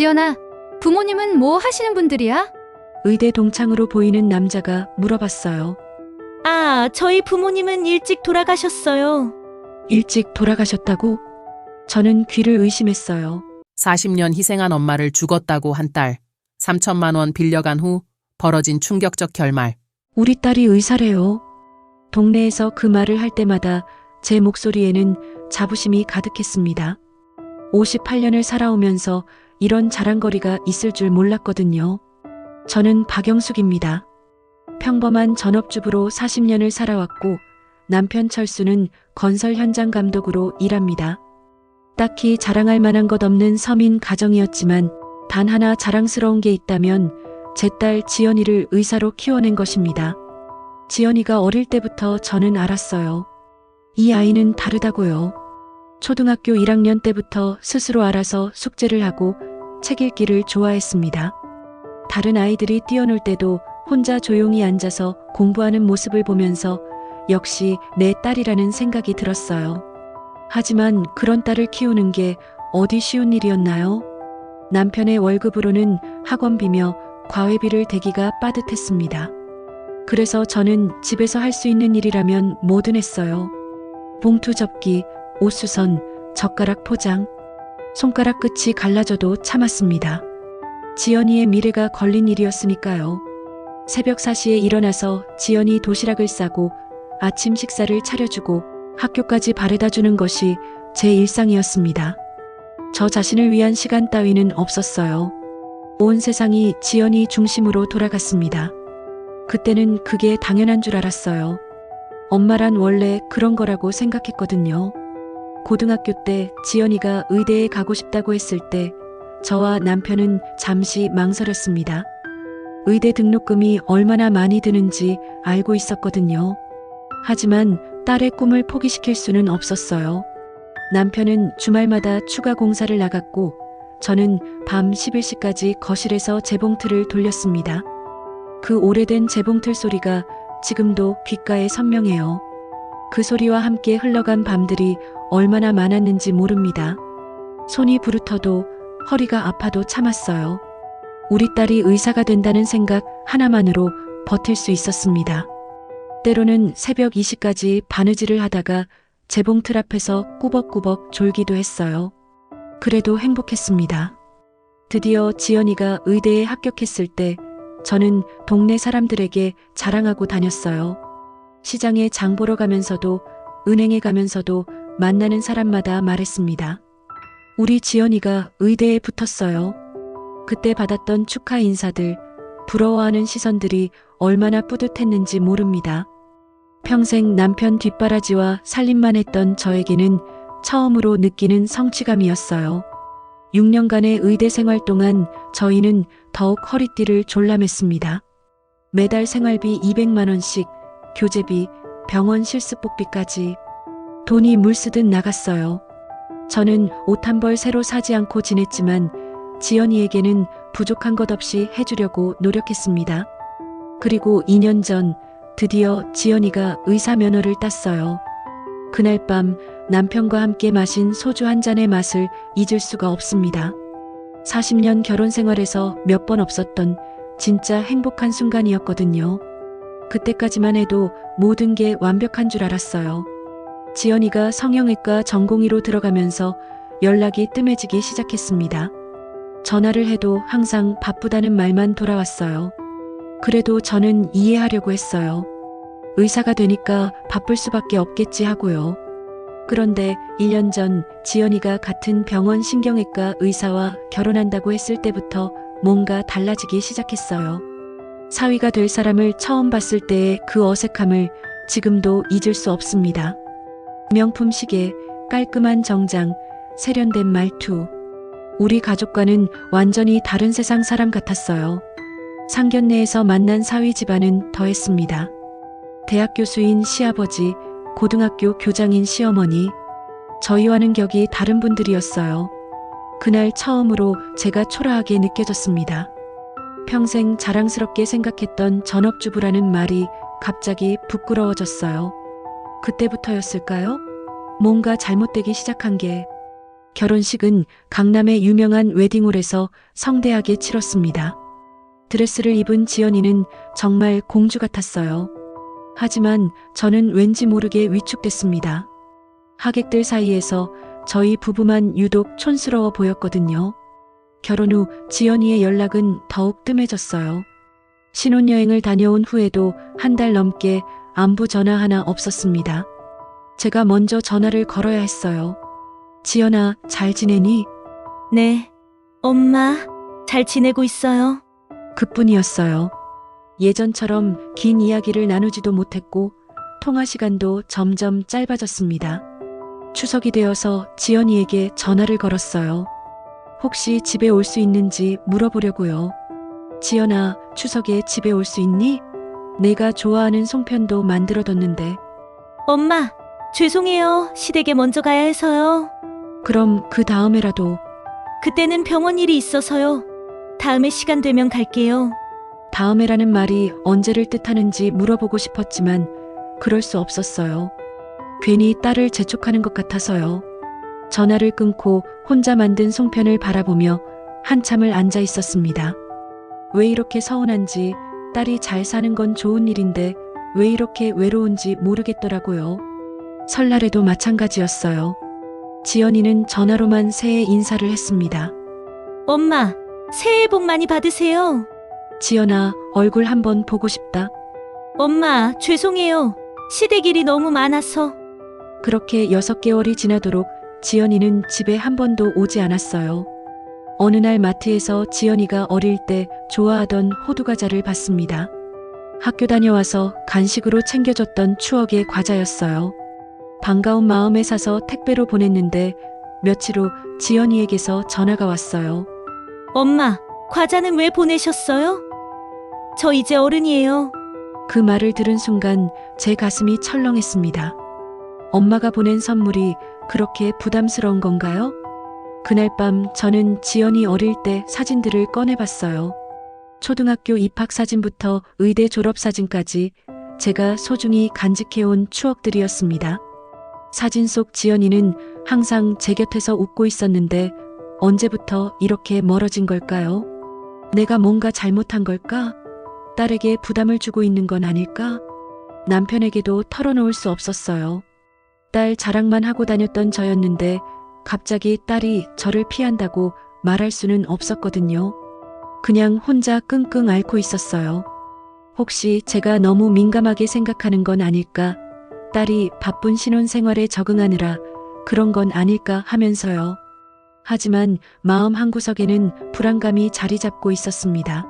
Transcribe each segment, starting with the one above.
지연아, 부모님은 뭐 하시는 분들이야? 의대 동창으로 보이는 남자가 물어봤어요. 아, 저희 부모님은 일찍 돌아가셨어요. 일찍 돌아가셨다고? 저는 귀를 의심했어요. 40년 희생한 엄마를 죽었다고 한 딸. 3천만 원 빌려간 후 벌어진 충격적 결말. 우리 딸이 의사래요. 동네에서 그 말을 할 때마다 제 목소리에는 자부심이 가득했습니다. 58년을 살아오면서 이런 자랑거리가 있을 줄 몰랐거든요. 저는 박영숙입니다. 평범한 전업주부로 40년을 살아왔고 남편 철수는 건설 현장 감독으로 일합니다. 딱히 자랑할 만한 것 없는 서민 가정이었지만 단 하나 자랑스러운 게 있다면 제 딸 지연이를 의사로 키워낸 것입니다. 지연이가 어릴 때부터 저는 알았어요. 이 아이는 다르다고요. 초등학교 1학년 때부터 스스로 알아서 숙제를 하고 책 읽기를 좋아했습니다. 다른 아이들이 뛰어놀 때도 혼자 조용히 앉아서 공부하는 모습을 보면서 역시 내 딸이라는 생각이 들었어요. 하지만 그런 딸을 키우는 게 어디 쉬운 일이었나요? 남편의 월급으로는 학원비며 과외비를 대기가 빠듯했습니다. 그래서 저는 집에서 할 수 있는 일이라면 뭐든 했어요. 봉투 접기, 옷수선, 젓가락 포장, 손가락 끝이 갈라져도 참았습니다. 지연이의 미래가 걸린 일이었으니까요. 새벽 4시에 일어나서 지연이 도시락을 싸고 아침 식사를 차려주고 학교까지 바래다 주는 것이 제 일상이었습니다. 저 자신을 위한 시간 따위는 없었어요. 온 세상이 지연이 중심으로 돌아갔습니다. 그때는 그게 당연한 줄 알았어요. 엄마란 원래 그런 거라고 생각했거든요. 고등학교 때 지연이가 의대에 가고 싶다고 했을 때 저와 남편은 잠시 망설였습니다. 의대 등록금이 얼마나 많이 드는지 알고 있었거든요. 하지만 딸의 꿈을 포기시킬 수는 없었어요. 남편은 주말마다 추가 공사를 나갔고 저는 밤 11시까지 거실에서 재봉틀을 돌렸습니다. 그 오래된 재봉틀 소리가 지금도 귓가에 선명해요. 그 소리와 함께 흘러간 밤들이 얼마나 많았는지 모릅니다. 손이 부르터도 허리가 아파도 참았어요. 우리 딸이 의사가 된다는 생각 하나만으로 버틸 수 있었습니다. 때로는 새벽 2시까지 바느질을 하다가 재봉틀 앞에서 꾸벅꾸벅 졸기도 했어요. 그래도 행복했습니다. 드디어 지연이가 의대에 합격했을 때 저는 동네 사람들에게 자랑하고 다녔어요. 시장에 장 보러 가면서도 은행에 가면서도 만나는 사람마다 말했습니다. 우리 지연이가 의대에 붙었어요. 그때 받았던 축하 인사들, 부러워하는 시선들이 얼마나 뿌듯했는지 모릅니다. 평생 남편 뒷바라지와 살림만 했던 저에게는 처음으로 느끼는 성취감이었어요. 6년간의 의대 생활 동안 저희는 더욱 허리띠를 졸라맸습니다. 매달 생활비 200만 원씩, 교재비, 병원 실습복비까지 돈이 물쓰듯 나갔어요. 저는 옷 한 벌 새로 사지 않고 지냈지만 지연이에게는 부족한 것 없이 해주려고 노력했습니다. 그리고 2년 전 드디어 지연이가 의사 면허를 땄어요. 그날 밤 남편과 함께 마신 소주 한 잔의 맛을 잊을 수가 없습니다. 40년 결혼 생활에서 몇 번 없었던 진짜 행복한 순간이었거든요. 그때까지만 해도 모든 게 완벽한 줄 알았어요. 지연이가 성형외과 전공의로 들어가면서 연락이 뜸해지기 시작했습니다. 전화를 해도 항상 바쁘다는 말만 돌아왔어요. 그래도 저는 이해하려고 했어요. 의사가 되니까 바쁠 수밖에 없겠지 하고요. 그런데 1년 전 지연이가 같은 병원 신경외과 의사와 결혼한다고 했을 때부터 뭔가 달라지기 시작했어요. 사위가 될 사람을 처음 봤을 때의 그 어색함을 지금도 잊을 수 없습니다. 명품 시계, 깔끔한 정장, 세련된 말투. 우리 가족과는 완전히 다른 세상 사람 같았어요. 상견례에서 만난 사위 집안은 더했습니다. 대학 교수인 시아버지, 고등학교 교장인 시어머니, 저희와는 격이 다른 분들이었어요. 그날 처음으로 제가 초라하게 느껴졌습니다. 평생 자랑스럽게 생각했던 전업주부라는 말이 갑자기 부끄러워졌어요. 그때부터였을까요? 뭔가 잘못되기 시작한 게 결혼식은 강남의 유명한 웨딩홀에서 성대하게 치렀습니다. 드레스를 입은 지연이는 정말 공주 같았어요. 하지만 저는 왠지 모르게 위축됐습니다. 하객들 사이에서 저희 부부만 유독 촌스러워 보였거든요. 결혼 후 지연이의 연락은 더욱 뜸해졌어요. 신혼여행을 다녀온 후에도 한 달 넘게 안부 전화 하나 없었습니다. 제가 먼저 전화를 걸어야 했어요. 지연아, 잘 지내니? 네. 엄마, 잘 지내고 있어요. 그뿐이었어요. 예전처럼 긴 이야기를 나누지도 못했고 통화 시간도 점점 짧아졌습니다. 추석이 되어서 지연이에게 전화를 걸었어요. 혹시 집에 올 수 있는지 물어보려고요. 지연아, 추석에 집에 올 수 있니? 내가 좋아하는 송편도 만들어뒀는데. 엄마, 죄송해요. 시댁에 먼저 가야 해서요. 그럼 그 다음에라도. 그때는 병원 일이 있어서요. 다음에 시간 되면 갈게요. 다음에라는 말이 언제를 뜻하는지 물어보고 싶었지만 그럴 수 없었어요. 괜히 딸을 재촉하는 것 같아서요. 전화를 끊고 혼자 만든 송편을 바라보며 한참을 앉아 있었습니다. 왜 이렇게 서운한지, 딸이 잘 사는 건 좋은 일인데 왜 이렇게 외로운지 모르겠더라고요. 설날에도 마찬가지였어요. 지연이는 전화로만 새해 인사를 했습니다. 엄마, 새해 복 많이 받으세요. 지연아, 얼굴 한번 보고 싶다. 엄마, 죄송해요. 시댁 일이 너무 많아서. 그렇게 6개월이 지나도록 지연이는 집에 한 번도 오지 않았어요. 어느 날 마트에서 지연이가 어릴 때 좋아하던 호두과자를 봤습니다. 학교 다녀와서 간식으로 챙겨줬던 추억의 과자였어요. 반가운 마음에 사서 택배로 보냈는데 며칠 후 지연이에게서 전화가 왔어요. 엄마, 과자는 왜 보내셨어요? 저 이제 어른이에요. 그 말을 들은 순간 제 가슴이 철렁했습니다. 엄마가 보낸 선물이 그렇게 부담스러운 건가요? 그날 밤 저는 지연이 어릴 때 사진들을 꺼내봤어요. 초등학교 입학 사진부터 의대 졸업 사진까지 제가 소중히 간직해온 추억들이었습니다. 사진 속 지연이는 항상 제 곁에서 웃고 있었는데 언제부터 이렇게 멀어진 걸까요? 내가 뭔가 잘못한 걸까? 딸에게 부담을 주고 있는 건 아닐까? 남편에게도 털어놓을 수 없었어요. 딸 자랑만 하고 다녔던 저였는데 갑자기 딸이 저를 피한다고 말할 수는 없었거든요. 그냥 혼자 끙끙 앓고 있었어요. 혹시 제가 너무 민감하게 생각하는 건 아닐까? 딸이 바쁜 신혼생활에 적응하느라 그런 건 아닐까 하면서요. 하지만 마음 한구석에는 불안감이 자리 잡고 있었습니다.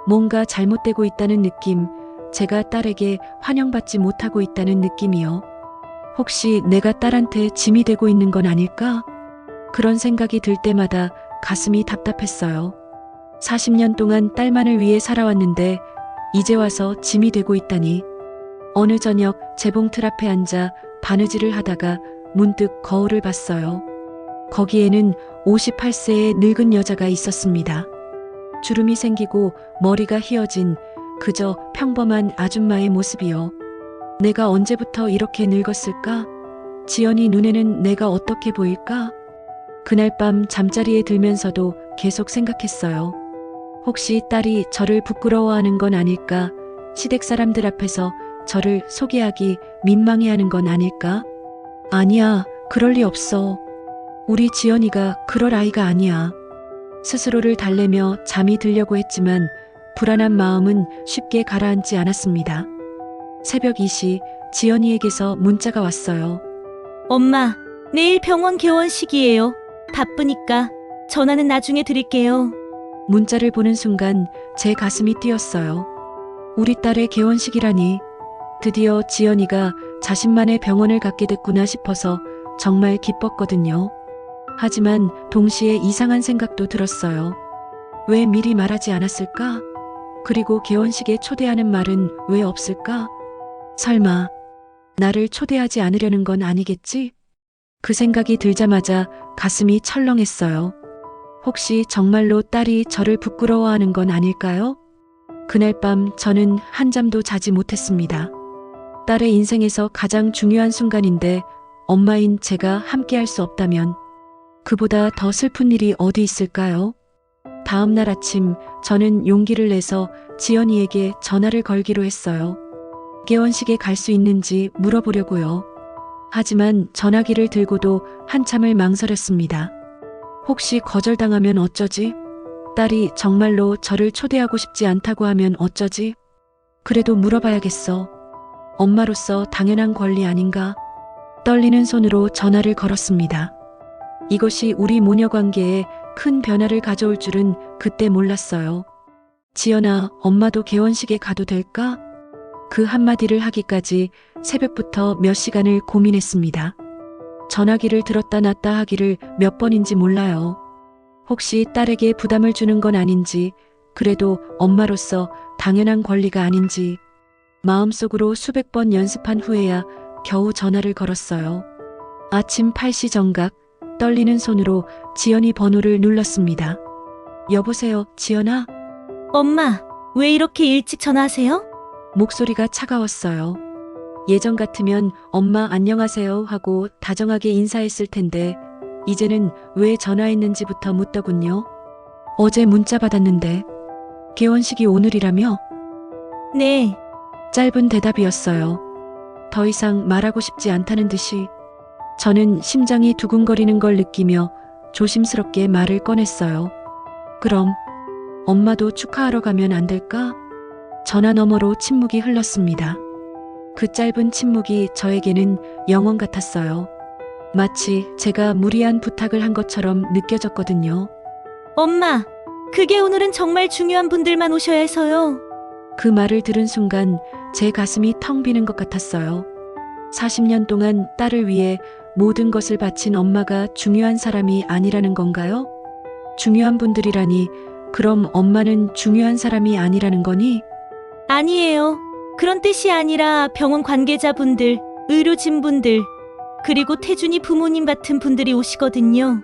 뭔가 잘못되고 있다는 느낌, 제가 딸에게 환영받지 못하고 있다는 느낌이요. 혹시 내가 딸한테 짐이 되고 있는 건 아닐까? 그런 생각이 들 때마다 가슴이 답답했어요. 40년 동안 딸만을 위해 살아왔는데 이제 와서 짐이 되고 있다니. 어느 저녁 재봉틀 앞에 앉아 바느질을 하다가 문득 거울을 봤어요. 거기에는 58세의 늙은 여자가 있었습니다. 주름이 생기고 머리가 휘어진 그저 평범한 아줌마의 모습이요. 내가 언제부터 이렇게 늙었을까? 지연이 눈에는 내가 어떻게 보일까? 그날 밤 잠자리에 들면서도 계속 생각했어요. 혹시 딸이 저를 부끄러워하는 건 아닐까? 시댁 사람들 앞에서 저를 소개하기 민망해하는 건 아닐까? 아니야, 그럴 리 없어. 우리 지연이가 그럴 아이가 아니야. 스스로를 달래며 잠이 들려고 했지만 불안한 마음은 쉽게 가라앉지 않았습니다. 새벽 2시 지연이에게서 문자가 왔어요. 엄마, 내일 병원 개원식이에요. 바쁘니까 전화는 나중에 드릴게요. 문자를 보는 순간 제 가슴이 뛰었어요. 우리 딸의 개원식이라니. 드디어 지연이가 자신만의 병원을 갖게 됐구나 싶어서 정말 기뻤거든요. 하지만 동시에 이상한 생각도 들었어요. 왜 미리 말하지 않았을까? 그리고 개원식에 초대하는 말은 왜 없을까? 설마 나를 초대하지 않으려는 건 아니겠지? 그 생각이 들자마자 가슴이 철렁했어요. 혹시 정말로 딸이 저를 부끄러워하는 건 아닐까요? 그날 밤 저는 한잠도 자지 못했습니다. 딸의 인생에서 가장 중요한 순간인데 엄마인 제가 함께할 수 없다면 그보다 더 슬픈 일이 어디 있을까요? 다음 날 아침 저는 용기를 내서 지연이에게 전화를 걸기로 했어요. 개원식에 갈 수 있는지 물어보려고요. 하지만 전화기를 들고도 한참을 망설였습니다. 혹시 거절당하면 어쩌지? 딸이 정말로 저를 초대하고 싶지 않다고 하면 어쩌지? 그래도 물어봐야겠어. 엄마로서 당연한 권리 아닌가? 떨리는 손으로 전화를 걸었습니다. 이것이 우리 모녀 관계에 큰 변화를 가져올 줄은 그때 몰랐어요. 지연아, 엄마도 개원식에 가도 될까? 그 한마디를 하기까지 새벽부터 몇 시간을 고민했습니다. 전화기를 들었다 놨다 하기를 몇 번인지 몰라요. 혹시 딸에게 부담을 주는 건 아닌지, 그래도 엄마로서 당연한 권리가 아닌지, 마음속으로 수백 번 연습한 후에야 겨우 전화를 걸었어요. 아침 8시 정각, 떨리는 손으로 지연이 번호를 눌렀습니다. 여보세요, 지연아? 엄마, 왜 이렇게 일찍 전화하세요? 목소리가 차가웠어요. 예전 같으면 엄마 안녕하세요 하고 다정하게 인사했을 텐데 이제는 왜 전화했는지부터 묻더군요. 어제 문자 받았는데 개원식이 오늘이라며? 네, 짧은 대답이었어요. 더 이상 말하고 싶지 않다는 듯이. 저는 심장이 두근거리는 걸 느끼며 조심스럽게 말을 꺼냈어요. 그럼 엄마도 축하하러 가면 안 될까? 전화 너머로 침묵이 흘렀습니다. 그 짧은 침묵이 저에게는 영원 같았어요. 마치 제가 무리한 부탁을 한 것처럼 느껴졌거든요. 엄마, 그게 오늘은 정말 중요한 분들만 오셔야 해서요. 그 말을 들은 순간 제 가슴이 텅 비는 것 같았어요. 40년 동안 딸을 위해 모든 것을 바친 엄마가 중요한 사람이 아니라는 건가요? 중요한 분들이라니, 그럼 엄마는 중요한 사람이 아니라는 거니? 아니에요. 그런 뜻이 아니라 병원 관계자분들, 의료진분들, 그리고 태준이 부모님 같은 분들이 오시거든요.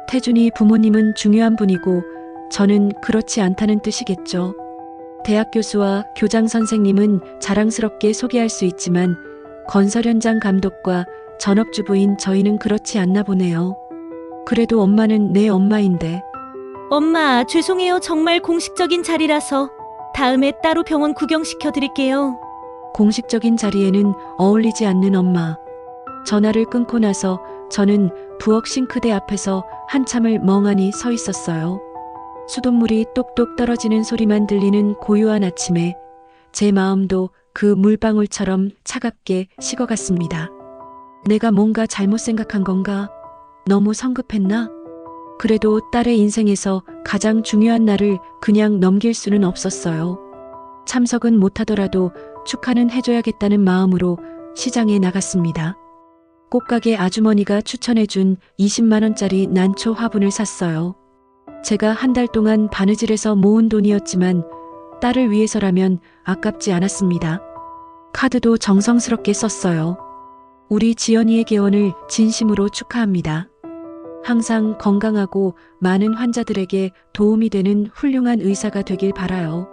태준이 부모님은 중요한 분이고 저는 그렇지 않다는 뜻이겠죠. 대학 교수와 교장 선생님은 자랑스럽게 소개할 수 있지만 건설 현장 감독과 전업주부인 저희는 그렇지 않나 보네요. 그래도 엄마는 내 엄마인데. 엄마, 죄송해요. 정말 공식적인 자리라서 다음에 따로 병원 구경시켜 드릴게요. 공식적인 자리에는 어울리지 않는 엄마. 전화를 끊고 나서 저는 부엌 싱크대 앞에서 한참을 멍하니 서 있었어요. 수돗물이 똑똑 떨어지는 소리만 들리는 고요한 아침에 제 마음도 그 물방울처럼 차갑게 식어갔습니다. 내가 뭔가 잘못 생각한 건가? 너무 성급했나? 그래도 딸의 인생에서 가장 중요한 날을 그냥 넘길 수는 없었어요. 참석은 못하더라도 축하는 해줘야겠다는 마음으로 시장에 나갔습니다. 꽃가게 아주머니가 추천해준 20만 원짜리 난초 화분을 샀어요. 제가 한 달 동안 바느질해서 모은 돈이었지만 딸을 위해서라면 아깝지 않았습니다. 카드도 정성스럽게 썼어요. 우리 지연이의 개원을 진심으로 축하합니다. 항상 건강하고 많은 환자들에게 도움이 되는 훌륭한 의사가 되길 바라요.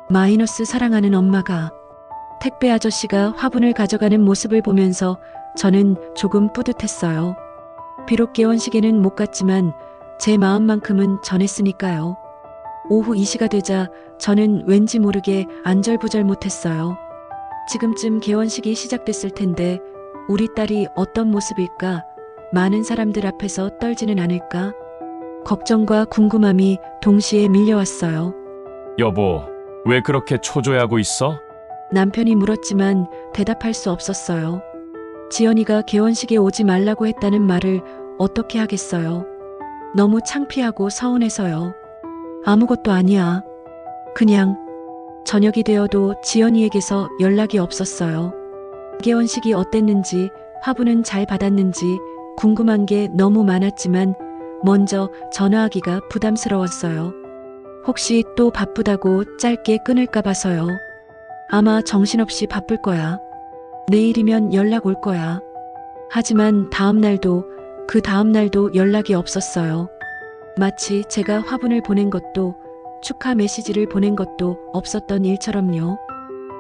마이너스 사랑하는 엄마가. 택배 아저씨가 화분을 가져가는 모습을 보면서 저는 조금 뿌듯했어요. 비록 개원식에는 못 갔지만 제 마음만큼은 전했으니까요. 오후 2시가 되자 저는 왠지 모르게 안절부절 못했어요. 지금쯤 개원식이 시작됐을 텐데 우리 딸이 어떤 모습일까? 많은 사람들 앞에서 떨지는 않을까? 걱정과 궁금함이 동시에 밀려왔어요. 여보, 왜 그렇게 초조해하고 있어? 남편이 물었지만 대답할 수 없었어요. 지연이가 개원식에 오지 말라고 했다는 말을 어떻게 하겠어요? 너무 창피하고 서운해서요. 아무것도 아니야. 그냥 저녁이 되어도 지연이에게서 연락이 없었어요. 개원식이 어땠는지, 화분은 잘 받았는지 궁금한 게 너무 많았지만 먼저 전화하기가 부담스러웠어요. 혹시 또 바쁘다고 짧게 끊을까 봐서요. 아마 정신없이 바쁠 거야. 내일이면 연락 올 거야. 하지만 다음 날도 그 다음 날도 연락이 없었어요. 마치 제가 화분을 보낸 것도 축하 메시지를 보낸 것도 없었던 일처럼요.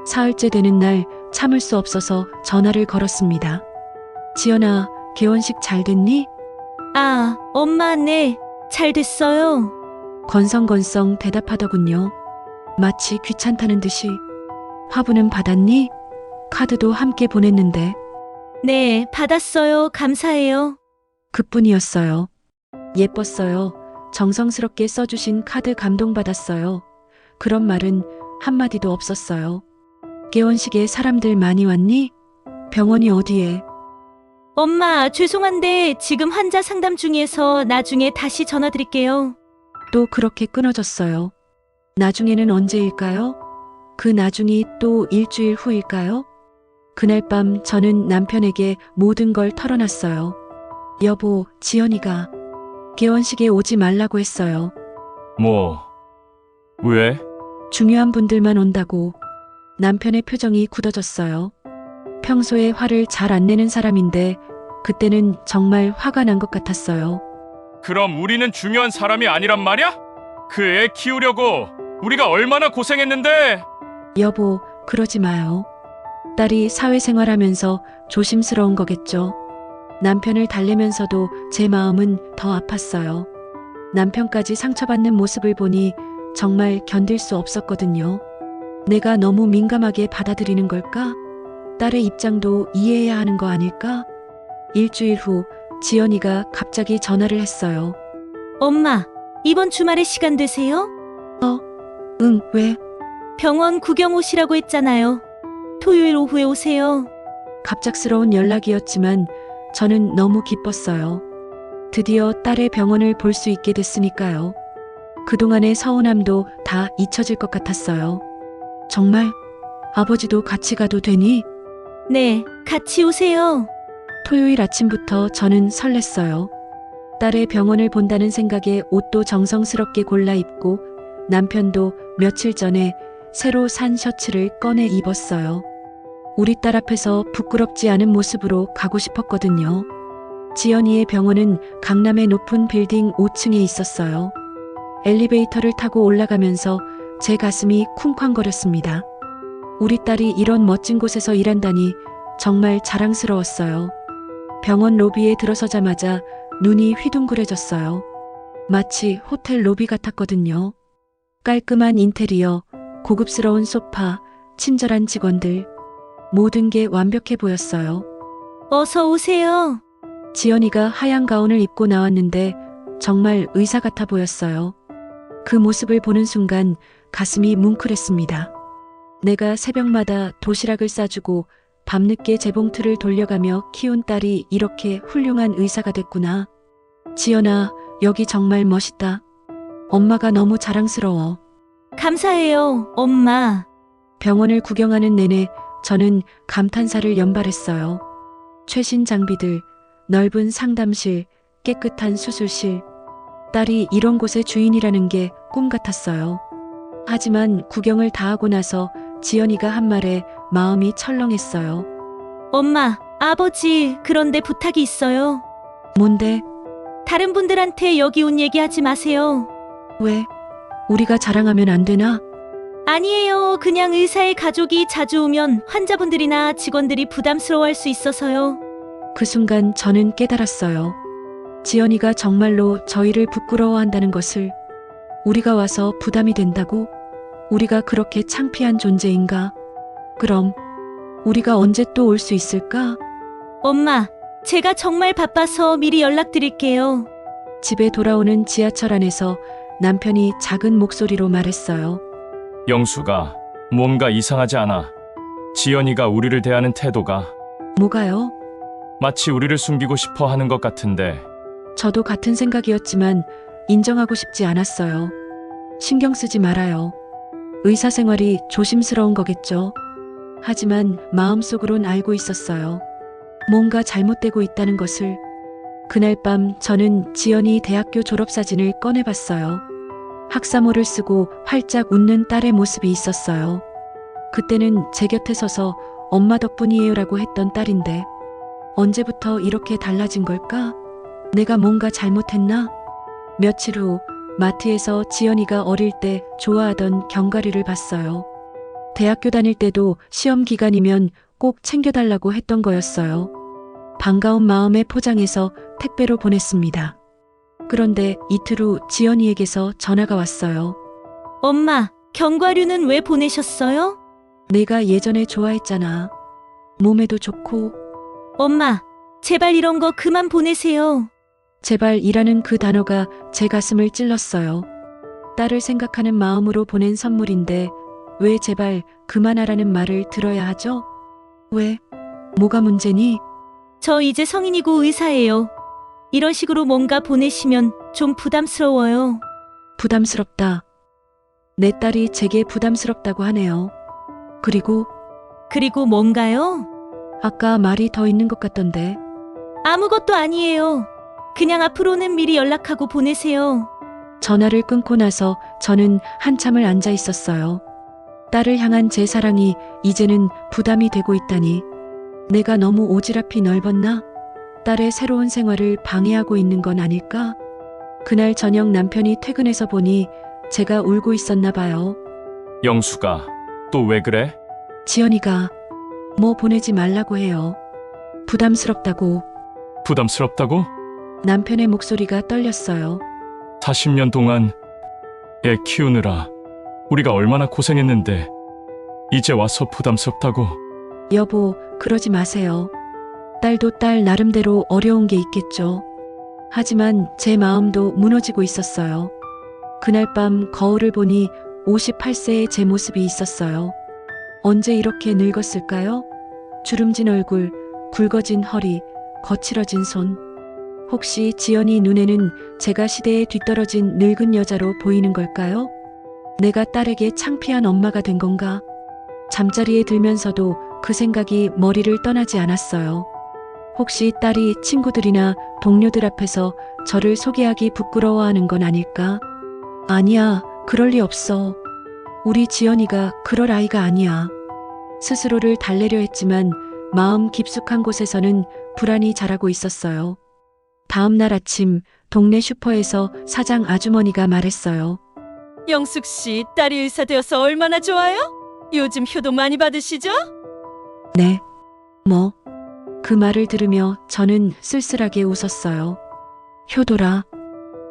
사흘째 되는 날 참을 수 없어서 전화를 걸었습니다. 지연아, 개원식 잘 됐니? 아, 엄마, 네. 잘 됐어요. 건성건성 대답하더군요. 마치 귀찮다는 듯이. 화분은 받았니? 카드도 함께 보냈는데. 네, 받았어요. 감사해요. 그뿐이었어요. 예뻤어요. 정성스럽게 써주신 카드 감동받았어요. 그런 말은 한마디도 없었어요. 개원식에 사람들 많이 왔니? 병원이 어디에? 엄마, 죄송한데 지금 환자 상담 중이어서 나중에 다시 전화드릴게요. 또 그렇게 끊어졌어요. 나중에는 언제일까요? 그 나중이 또 일주일 후일까요? 그날 밤 저는 남편에게 모든 걸 털어놨어요. 여보, 지연이가 개원식에 오지 말라고 했어요. 뭐, 왜? 중요한 분들만 온다고. 남편의 표정이 굳어졌어요. 평소에 화를 잘 안 내는 사람인데 그때는 정말 화가 난 것 같았어요. 그럼 우리는 중요한 사람이 아니란 말이야? 그 애 키우려고 우리가 얼마나 고생했는데! 여보, 그러지 마요. 딸이 사회생활하면서 조심스러운 거겠죠. 남편을 달래면서도 제 마음은 더 아팠어요. 남편까지 상처받는 모습을 보니 정말 견딜 수 없었거든요. 내가 너무 민감하게 받아들이는 걸까? 딸의 입장도 이해해야 하는 거 아닐까? 일주일 후 지연이가 갑자기 전화를 했어요. 엄마, 이번 주말에 시간 되세요? 응, 왜? 병원 구경 오시라고 했잖아요. 토요일 오후에 오세요. 갑작스러운 연락이었지만 저는 너무 기뻤어요. 드디어 딸의 병원을 볼 수 있게 됐으니까요. 그동안의 서운함도 다 잊혀질 것 같았어요. 정말? 아버지도 같이 가도 되니? 네, 같이 오세요. 토요일 아침부터 저는 설렜어요. 딸의 병원을 본다는 생각에 옷도 정성스럽게 골라 입고 남편도 며칠 전에 새로 산 셔츠를 꺼내 입었어요. 우리 딸 앞에서 부끄럽지 않은 모습으로 가고 싶었거든요. 지연이의 병원은 강남의 높은 빌딩 5층에 있었어요. 엘리베이터를 타고 올라가면서 제 가슴이 쿵쾅거렸습니다. 우리 딸이 이런 멋진 곳에서 일한다니 정말 자랑스러웠어요. 병원 로비에 들어서자마자 눈이 휘둥그레졌어요. 마치 호텔 로비 같았거든요. 깔끔한 인테리어, 고급스러운 소파, 친절한 직원들, 모든 게 완벽해 보였어요. 어서 오세요. 지연이가 하얀 가운을 입고 나왔는데 정말 의사 같아 보였어요. 그 모습을 보는 순간 가슴이 뭉클했습니다. 내가 새벽마다 도시락을 싸주고 밤늦게 재봉틀을 돌려가며 키운 딸이 이렇게 훌륭한 의사가 됐구나. 지연아, 여기 정말 멋있다. 엄마가 너무 자랑스러워. 감사해요, 엄마. 병원을 구경하는 내내 저는 감탄사를 연발했어요. 최신 장비들, 넓은 상담실, 깨끗한 수술실. 딸이 이런 곳의 주인이라는 게 꿈 같았어요. 하지만 구경을 다 하고 나서 지연이가 한 말에 마음이 철렁했어요. 엄마, 아버지, 그런데 부탁이 있어요. 뭔데? 다른 분들한테 여기 온 얘기 하지 마세요. 왜? 우리가 자랑하면 안 되나? 아니에요. 그냥 의사의 가족이 자주 오면 환자분들이나 직원들이 부담스러워할 수 있어서요. 그 순간 저는 깨달았어요. 지연이가 정말로 저희를 부끄러워한다는 것을. 우리가 와서 부담이 된다고? 우리가 그렇게 창피한 존재인가? 그럼 우리가 언제 또 올 수 있을까? 엄마, 제가 정말 바빠서 미리 연락드릴게요. 집에 돌아오는 지하철 안에서 남편이 작은 목소리로 말했어요. 영수가 뭔가 이상하지 않아. 지연이가 우리를 대하는 태도가 뭐가요? 마치 우리를 숨기고 싶어 하는 것 같은데. 저도 같은 생각이었지만 인정하고 싶지 않았어요. 신경 쓰지 말아요. 의사 생활이 조심스러운 거겠죠. 하지만 마음속으론 알고 있었어요. 뭔가 잘못되고 있다는 것을. 그날 밤 저는 지연이 대학교 졸업사진을 꺼내봤어요. 학사모를 쓰고 활짝 웃는 딸의 모습이 있었어요. 그때는 제 곁에 서서 엄마 덕분이에요라고 했던 딸인데 언제부터 이렇게 달라진 걸까? 내가 뭔가 잘못했나? 며칠 후 마트에서 지연이가 어릴 때 좋아하던 견과류를 봤어요. 대학교 다닐 때도 시험 기간이면 꼭 챙겨달라고 했던 거였어요. 반가운 마음에 포장해서 택배로 보냈습니다. 그런데 이틀 후 지연이에게서 전화가 왔어요. 엄마, 견과류는 왜 보내셨어요? 내가 예전에 좋아했잖아. 몸에도 좋고. 엄마, 제발 이런 거 그만 보내세요. 제발이라는 그 단어가 제 가슴을 찔렀어요. 딸을 생각하는 마음으로 보낸 선물인데 왜 제발 그만하라는 말을 들어야 하죠? 왜? 뭐가 문제니? 저 이제 성인이고 의사예요. 이런 식으로 뭔가 보내시면 좀 부담스러워요. 부담스럽다. 내 딸이 제게 부담스럽다고 하네요. 그리고 그리고 뭔가요? 아까 말이 더 있는 것 같던데. 아무것도 아니에요. 그냥 앞으로는 미리 연락하고 보내세요. 전화를 끊고 나서 저는 한참을 앉아 있었어요. 딸을 향한 제 사랑이 이제는 부담이 되고 있다니. 내가 너무 오지랖이 넓었나? 딸의 새로운 생활을 방해하고 있는 건 아닐까? 그날 저녁 남편이 퇴근해서 보니 제가 울고 있었나 봐요. 영수가 또 왜 그래? 지연이가 뭐 보내지 말라고 해요. 부담스럽다고. 부담스럽다고? 남편의 목소리가 떨렸어요. 40년 동안 애 키우느라 우리가 얼마나 고생했는데 이제 와서 부담스럽다고. 여보, 그러지 마세요. 딸도 딸 나름대로 어려운 게 있겠죠. 하지만 제 마음도 무너지고 있었어요. 그날 밤 거울을 보니 58세의 제 모습이 있었어요. 언제 이렇게 늙었을까요? 주름진 얼굴, 굵어진 허리, 거칠어진 손. 혹시 지연이 눈에는 제가 시대에 뒤떨어진 늙은 여자로 보이는 걸까요? 내가 딸에게 창피한 엄마가 된 건가? 잠자리에 들면서도 그 생각이 머리를 떠나지 않았어요. 혹시 딸이 친구들이나 동료들 앞에서 저를 소개하기 부끄러워하는 건 아닐까? 아니야, 그럴 리 없어. 우리 지연이가 그럴 아이가 아니야. 스스로를 달래려 했지만 마음 깊숙한 곳에서는 불안이 자라고 있었어요. 다음 날 아침 동네 슈퍼에서 사장 아주머니가 말했어요. 영숙 씨, 딸이 의사 되어서 얼마나 좋아요? 요즘 효도 많이 받으시죠? 네. 뭐? 그 말을 들으며 저는 쓸쓸하게 웃었어요. 효도라.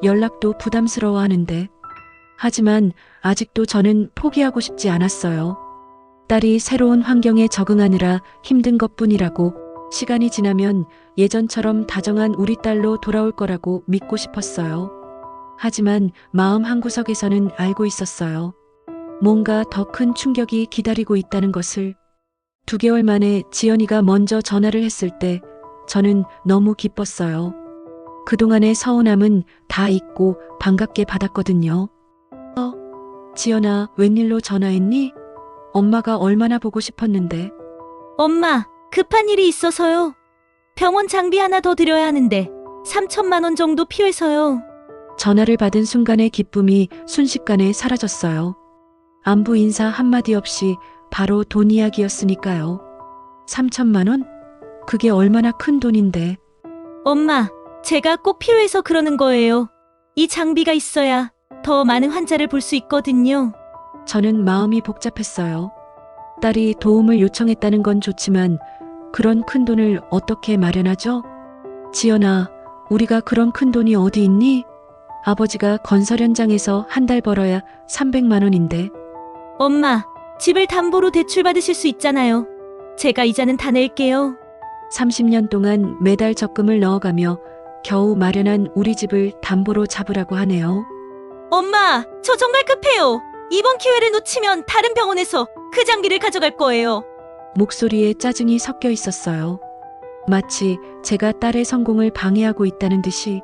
연락도 부담스러워하는데. 하지만 아직도 저는 포기하고 싶지 않았어요. 딸이 새로운 환경에 적응하느라 힘든 것뿐이라고, 시간이 지나면 예전처럼 다정한 우리 딸로 돌아올 거라고 믿고 싶었어요. 하지만 마음 한구석에서는 알고 있었어요. 뭔가 더 큰 충격이 기다리고 있다는 것을. 2개월 만에 지연이가 먼저 전화를 했을 때 저는 너무 기뻤어요. 그동안의 서운함은 다 잊고 반갑게 받았거든요. 지연아, 웬일로 전화했니? 엄마가 얼마나 보고 싶었는데. 엄마, 급한 일이 있어서요. 병원 장비 하나 더 드려야 하는데 3천만 원 정도 필요해서요. 전화를 받은 순간의 기쁨이 순식간에 사라졌어요. 안부 인사 한마디 없이 바로 돈 이야기였으니까요. 3천만 원? 그게 얼마나 큰 돈인데. 엄마, 제가 꼭 필요해서 그러는 거예요. 이 장비가 있어야 더 많은 환자를 볼 수 있거든요. 저는 마음이 복잡했어요. 딸이 도움을 요청했다는 건 좋지만 그런 큰 돈을 어떻게 마련하죠? 지연아, 우리가 그런 큰 돈이 어디 있니? 아버지가 건설 현장에서 한 달 벌어야 300만 원인데. 엄마, 집을 담보로 대출받으실 수 있잖아요. 제가 이자는 다 낼게요. 30년 동안 매달 적금을 넣어가며 겨우 마련한 우리 집을 담보로 잡으라고 하네요. 엄마, 저 정말 급해요. 이번 기회를 놓치면 다른 병원에서 그 장비를 가져갈 거예요. 목소리에 짜증이 섞여 있었어요. 마치 제가 딸의 성공을 방해하고 있다는 듯이.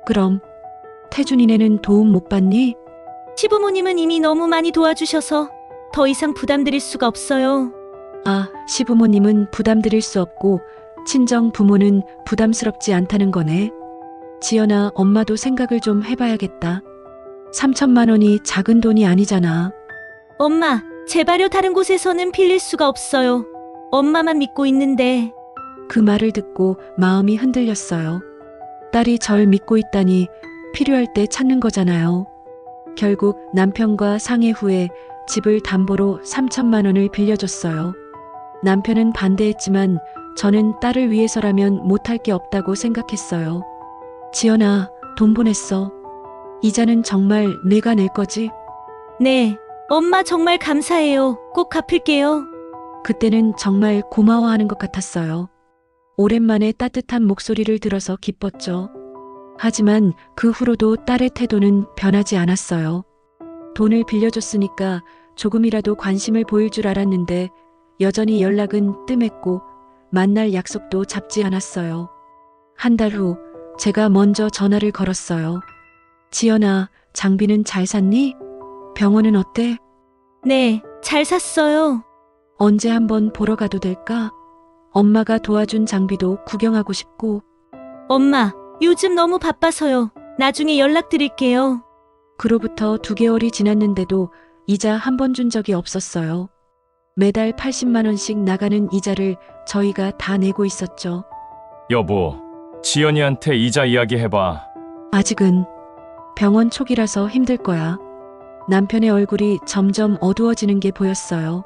그럼 태준이네는 도움 못 받니? 시부모님은 이미 너무 많이 도와주셔서 더 이상 부담드릴 수가 없어요. 아, 시부모님은 부담드릴 수 없고 친정 부모는 부담스럽지 않다는 거네. 지연아, 엄마도 생각을 좀 해봐야겠다. 3천만 원이 작은 돈이 아니잖아. 엄마, 제발요. 다른 곳에서는 빌릴 수가 없어요. 엄마만 믿고 있는데. 그 말을 듣고 마음이 흔들렸어요. 딸이 절 믿고 있다니 필요할 때 찾는 거잖아요. 결국 남편과 상의 후에 집을 담보로 3천만 원을 빌려줬어요. 남편은 반대했지만 저는 딸을 위해서라면 못할 게 없다고 생각했어요. 지연아, 돈 보냈어. 이자는 정말 내가 낼 거지? 네. 엄마 정말 감사해요. 꼭 갚을게요. 그때는 정말 고마워하는 것 같았어요. 오랜만에 따뜻한 목소리를 들어서 기뻤죠. 하지만 그 후로도 딸의 태도는 변하지 않았어요. 돈을 빌려줬으니까 조금이라도 관심을 보일 줄 알았는데 여전히 연락은 뜸했고 만날 약속도 잡지 않았어요. 한 달 후 제가 먼저 전화를 걸었어요. 지연아, 장비는 잘 샀니? 병원은 어때? 네, 잘 샀어요. 언제 한번 보러 가도 될까? 엄마가 도와준 장비도 구경하고 싶고. 엄마, 요즘 너무 바빠서요. 나중에 연락드릴게요. 그로부터 2개월이 지났는데도 이자 한 번 준 적이 없었어요. 매달 80만 원씩 나가는 이자를 저희가 다 내고 있었죠. 여보, 지연이한테 이자 이야기 해봐. 아직은 병원 초기라서 힘들 거야. 남편의 얼굴이 점점 어두워지는 게 보였어요.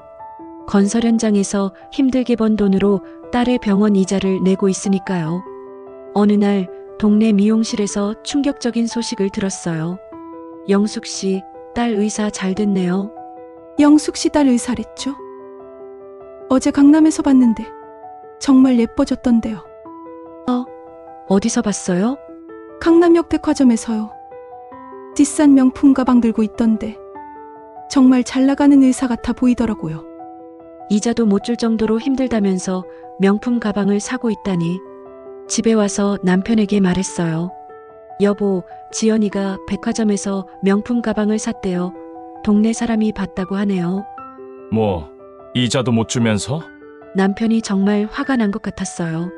건설 현장에서 힘들게 번 돈으로 딸의 병원 이자를 내고 있으니까요. 어느 날 동네 미용실에서 충격적인 소식을 들었어요. 영숙 씨, 딸 의사 잘 됐네요. 영숙 씨 딸 의사랬죠? 어제 강남에서 봤는데 정말 예뻐졌던데요. 어디서 봤어요? 강남역 백화점에서요. 비싼 명품 가방 들고 있던데 정말 잘 나가는 의사 같아 보이더라고요. 이자도 못 줄 정도로 힘들다면서 명품 가방을 사고 있다니. 집에 와서 남편에게 말했어요. 여보, 지연이가 백화점에서 명품 가방을 샀대요. 동네 사람이 봤다고 하네요. 뭐, 이자도 못 주면서? 남편이 정말 화가 난 것 같았어요.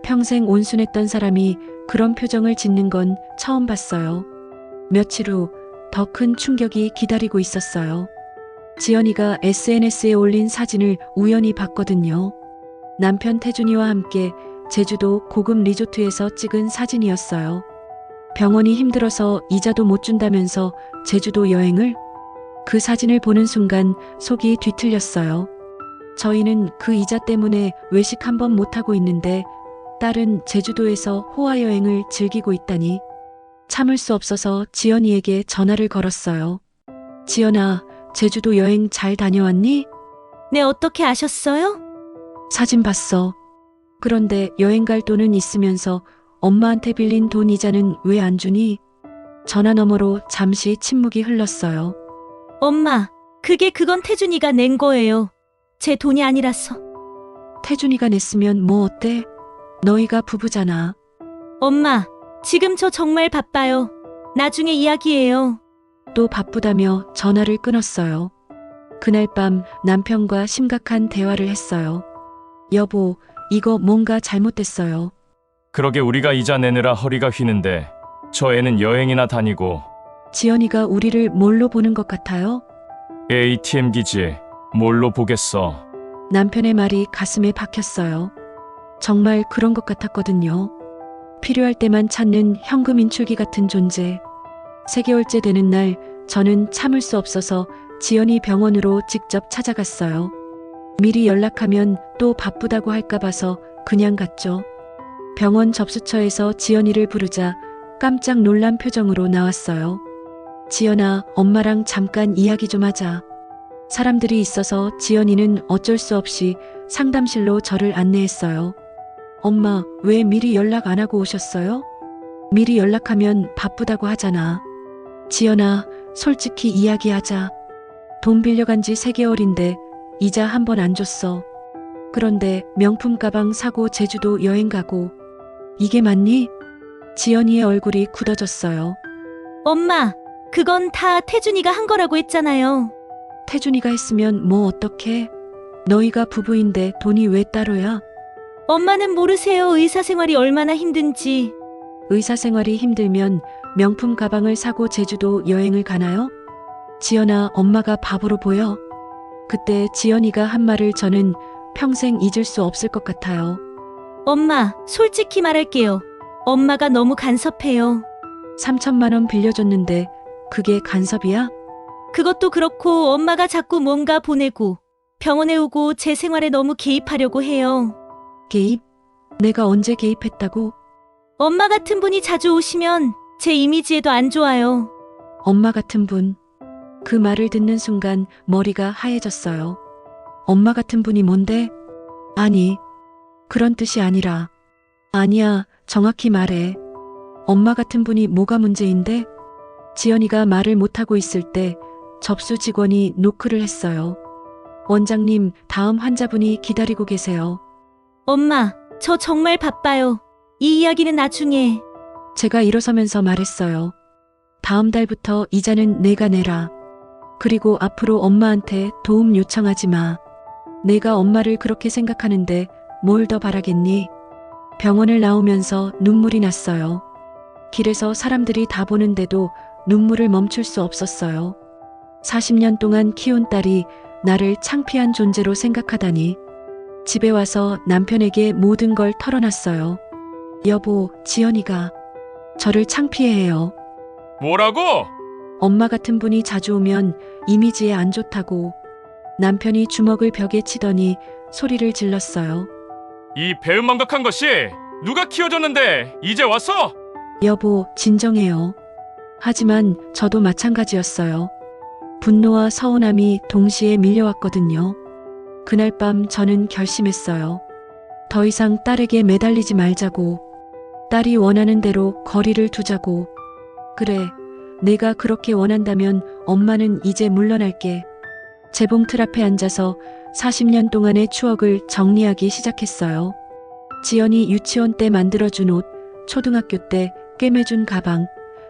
평생 온순했던 사람이 그런 표정을 짓는 건 처음 봤어요. 며칠 후 더 큰 충격이 기다리고 있었어요. 지연이가 SNS에 올린 사진을 우연히 봤거든요. 남편 태준이와 함께 제주도 고급 리조트에서 찍은 사진이었어요. 병원이 힘들어서 이자도 못 준다면서 제주도 여행을? 그 사진을 보는 순간 속이 뒤틀렸어요. 저희는 그 이자 때문에 외식 한 번 못하고 있는데 딸은 제주도에서 호화 여행을 즐기고 있다니. 참을 수 없어서 지연이에게 전화를 걸었어요. 지연아, 제주도 여행 잘 다녀왔니? 네, 어떻게 아셨어요? 사진 봤어. 그런데 여행 갈 돈은 있으면서 엄마한테 빌린 돈 이자는 왜 안 주니? 전화 너머로 잠시 침묵이 흘렀어요. 엄마, 그건 태준이가 낸 거예요. 제 돈이 아니라서. 태준이가 냈으면 뭐 어때? 너희가 부부잖아. 엄마, 지금 저 정말 바빠요. 나중에 이야기해요. 또 바쁘다며 전화를 끊었어요. 그날 밤 남편과 심각한 대화를 했어요. 여보, 이거 뭔가 잘못됐어요. 그러게 우리가 이자 내느라 허리가 휘는데 저 애는 여행이나 다니고. 지연이가 우리를 뭘로 보는 것 같아요? ATM 기지 뭘로 보겠어. 남편의 말이 가슴에 박혔어요. 정말 그런 것 같았거든요. 필요할 때만 찾는 현금 인출기 같은 존재. 3개월째 되는 날 저는 참을 수 없어서 지연이 병원으로 직접 찾아갔어요. 미리 연락하면 또 바쁘다고 할까 봐서 그냥 갔죠. 병원 접수처에서 지연이를 부르자 깜짝 놀란 표정으로 나왔어요. 지연아, 엄마랑 잠깐 이야기 좀 하자. 사람들이 있어서 지연이는 어쩔 수 없이 상담실로 저를 안내했어요. 엄마, 왜 미리 연락 안 하고 오셨어요? 미리 연락하면 바쁘다고 하잖아. 지연아, 솔직히 이야기하자. 돈 빌려간 지 3개월인데 이자 한 번 안 줬어. 그런데 명품 가방 사고 제주도 여행 가고. 이게 맞니? 지연이의 얼굴이 굳어졌어요. 엄마, 그건 다 태준이가 한 거라고 했잖아요. 태준이가 했으면 뭐 어떡해? 너희가 부부인데 돈이 왜 따로야? 엄마는 모르세요. 의사 생활이 얼마나 힘든지. 의사 생활이 힘들면 명품 가방을 사고 제주도 여행을 가나요? 지연아, 엄마가 바보로 보여? 그때 지연이가 한 말을 저는 평생 잊을 수 없을 것 같아요. 엄마, 솔직히 말할게요. 엄마가 너무 간섭해요. 3천만 원 빌려줬는데 그게 간섭이야? 그것도 그렇고 엄마가 자꾸 뭔가 보내고 병원에 오고 제 생활에 너무 개입하려고 해요. 개입? 내가 언제 개입했다고? 엄마 같은 분이 자주 오시면 제 이미지에도 안 좋아요. 엄마 같은 분. 그 말을 듣는 순간 머리가 하얘졌어요. 엄마 같은 분이 뭔데? 아니, 그런 뜻이 아니라. 아니야, 정확히 말해. 엄마 같은 분이 뭐가 문제인데? 지연이가 말을 못하고 있을 때 접수 직원이 노크를 했어요. 원장님, 다음 환자분이 기다리고 계세요. 엄마, 저 정말 바빠요. 이 이야기는 나중에. 제가 일어서면서 말했어요. 다음 달부터 이자는 내가 내라. 그리고 앞으로 엄마한테 도움 요청하지 마. 내가 엄마를 그렇게 생각하는데 뭘 더 바라겠니? 병원을 나오면서 눈물이 났어요. 길에서 사람들이 다 보는데도 눈물을 멈출 수 없었어요. 40년 동안 키운 딸이 나를 창피한 존재로 생각하다니. 집에 와서 남편에게 모든 걸 털어놨어요. 여보, 지연이가 저를 창피해해요. 뭐라고? 엄마 같은 분이 자주 오면 이미지에 안 좋다고. 남편이 주먹을 벽에 치더니 소리를 질렀어요. 이 배은망덕한 것이 누가 키워줬는데 이제 왔어? 여보, 진정해요. 하지만 저도 마찬가지였어요. 분노와 서운함이 동시에 밀려왔거든요. 그날 밤 저는 결심했어요. 더 이상 딸에게 매달리지 말자고. 딸이 원하는 대로 거리를 두자고. 그래, 내가 그렇게 원한다면 엄마는 이제 물러날게. 재봉 틀 앞에 앉아서 40년 동안의 추억을 정리하기 시작했어요. 지연이 유치원 때 만들어준 옷, 초등학교 때 꿰매준 가방,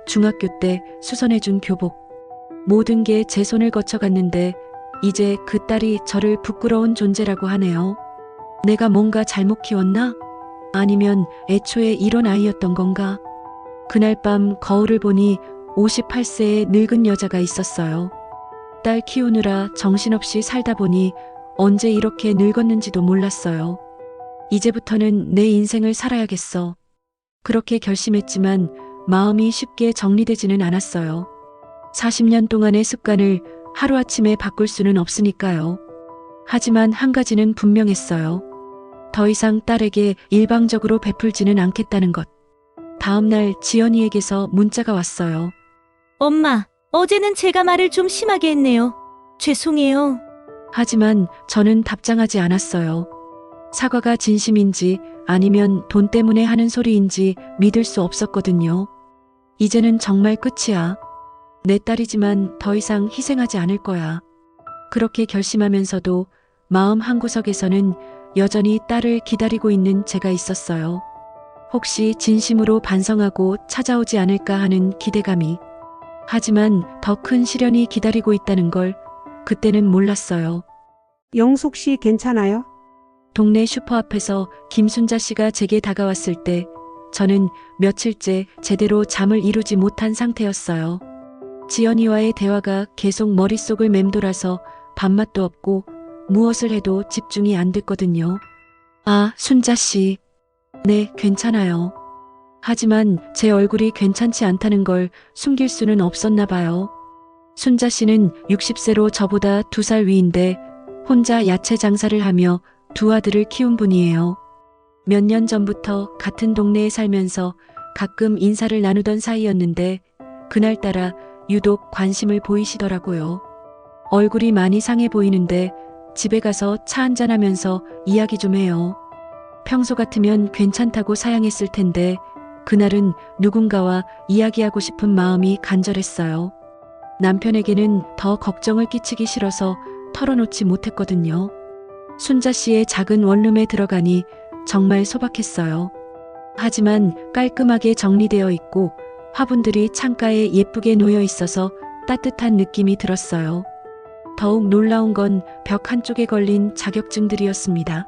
중학교 때 수선해준 교복. 모든 게 제 손을 거쳐갔는데 이제 그 딸이 저를 부끄러운 존재라고 하네요. 내가 뭔가 잘못 키웠나? 아니면 애초에 이런 아이였던 건가? 그날 밤 거울을 보니 58세의 늙은 여자가 있었어요. 딸 키우느라 정신없이 살다 보니 언제 이렇게 늙었는지도 몰랐어요. 이제부터는 내 인생을 살아야겠어. 그렇게 결심했지만 마음이 쉽게 정리되지는 않았어요. 40년 동안의 습관을 하루아침에 바꿀 수는 없으니까요. 하지만 한 가지는 분명했어요. 더 이상 딸에게 일방적으로 베풀지는 않겠다는 것. 다음 날 지연이에게서 문자가 왔어요. 엄마, 어제는 제가 말을 좀 심하게 했네요. 죄송해요. 하지만 저는 답장하지 않았어요. 사과가 진심인지 아니면 돈 때문에 하는 소리인지 믿을 수 없었거든요. 이제는 정말 끝이야. 내 딸이지만 더 이상 희생하지 않을 거야. 그렇게 결심하면서도 마음 한구석에서는 여전히 딸을 기다리고 있는 제가 있었어요. 혹시 진심으로 반성하고 찾아오지 않을까 하는 기대감이. 하지만 더 큰 시련이 기다리고 있다는 걸 그때는 몰랐어요. 영숙 씨 괜찮아요? 동네 슈퍼 앞에서 김순자 씨가 제게 다가왔을 때 저는 며칠째 제대로 잠을 이루지 못한 상태였어요. 지연이와의 대화가 계속 머릿속을 맴돌아서 밥맛도 없고 무엇을 해도 집중이 안 됐거든요. 아, 순자 씨. 네, 괜찮아요. 하지만 제 얼굴이 괜찮지 않다는 걸 숨길 수는 없었나 봐요. 순자 씨는 60세로 저보다 2살 위인데 혼자 야채 장사를 하며 2 아들을 키운 분이에요. 몇 년 전부터 같은 동네에 살면서 가끔 인사를 나누던 사이였는데 그날따라 유독 관심을 보이시더라고요. 얼굴이 많이 상해 보이는데 집에 가서 차 한잔하면서 이야기 좀 해요. 평소 같으면 괜찮다고 사양했을 텐데 그날은 누군가와 이야기하고 싶은 마음이 간절했어요. 남편에게는 더 걱정을 끼치기 싫어서 털어놓지 못했거든요. 순자 씨의 작은 원룸에 들어가니 정말 소박했어요. 하지만 깔끔하게 정리되어 있고 화분들이 창가에 예쁘게 놓여 있어서 따뜻한 느낌이 들었어요. 더욱 놀라운 건 벽 한쪽에 걸린 자격증들이었습니다.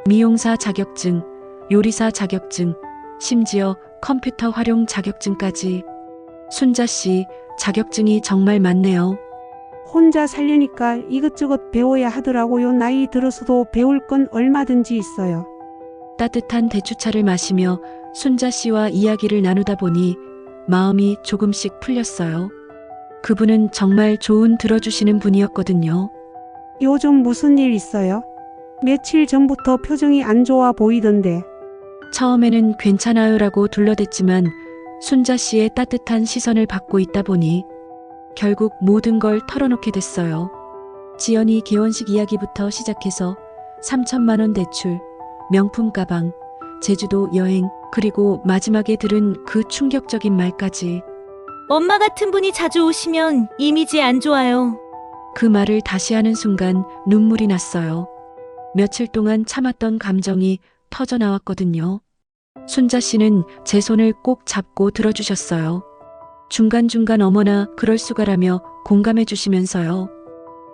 미용사 자격증, 요리사 자격증, 심지어 컴퓨터 활용 자격증까지. 순자 씨, 자격증이 정말 많네요. 혼자 살려니까 이것저것 배워야 하더라고요. 나이 들어서도 배울 건 얼마든지 있어요. 따뜻한 대추차를 마시며 순자 씨와 이야기를 나누다 보니 마음이 조금씩 풀렸어요. 그분은 정말 좋은 들어주시는 분이었거든요. 요즘 무슨 일 있어요? 며칠 전부터 표정이 안 좋아 보이던데. 처음에는 괜찮아요라고 둘러댔지만 순자 씨의 따뜻한 시선을 받고 있다 보니 결국 모든 걸 털어놓게 됐어요. 지연이 개원식 이야기부터 시작해서 3천만 원 대출, 명품 가방, 제주도 여행, 그리고 마지막에 들은 그 충격적인 말까지. 엄마 같은 분이 자주 오시면 이미지 안 좋아요. 그 말을 다시 하는 순간 눈물이 났어요. 며칠 동안 참았던 감정이 터져 나왔거든요. 순자 씨는 제 손을 꼭 잡고 들어주셨어요. 중간중간 어머나 그럴 수가라며 공감해 주시면서요.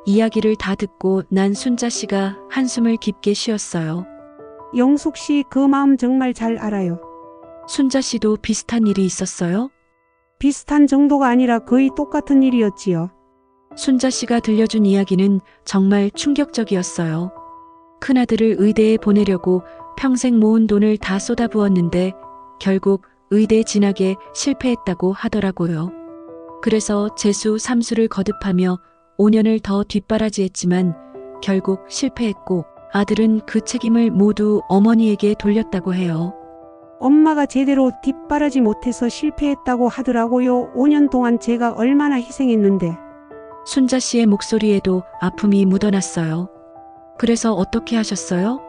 이야기를 다 듣고 난 순자 씨가 한숨을 깊게 쉬었어요. 영숙 씨 그 마음 정말 잘 알아요. 순자 씨도 비슷한 일이 있었어요? 비슷한 정도가 아니라 거의 똑같은 일이었지요. 순자 씨가 들려준 이야기는 정말 충격적이었어요. 큰아들을 의대에 보내려고 평생 모은 돈을 다 쏟아부었는데 결국 의대 진학에 실패했다고 하더라고요. 그래서 재수, 삼수를 거듭하며 5년을 더 뒷바라지했지만 결국 실패했고 아들은 그 책임을 모두 어머니에게 돌렸다고 해요. 엄마가 제대로 뒷바라지 못해서 실패했다고 하더라고요. 5년 동안 제가 얼마나 희생했는데. 순자 씨의 목소리에도 아픔이 묻어났어요. 그래서 어떻게 하셨어요?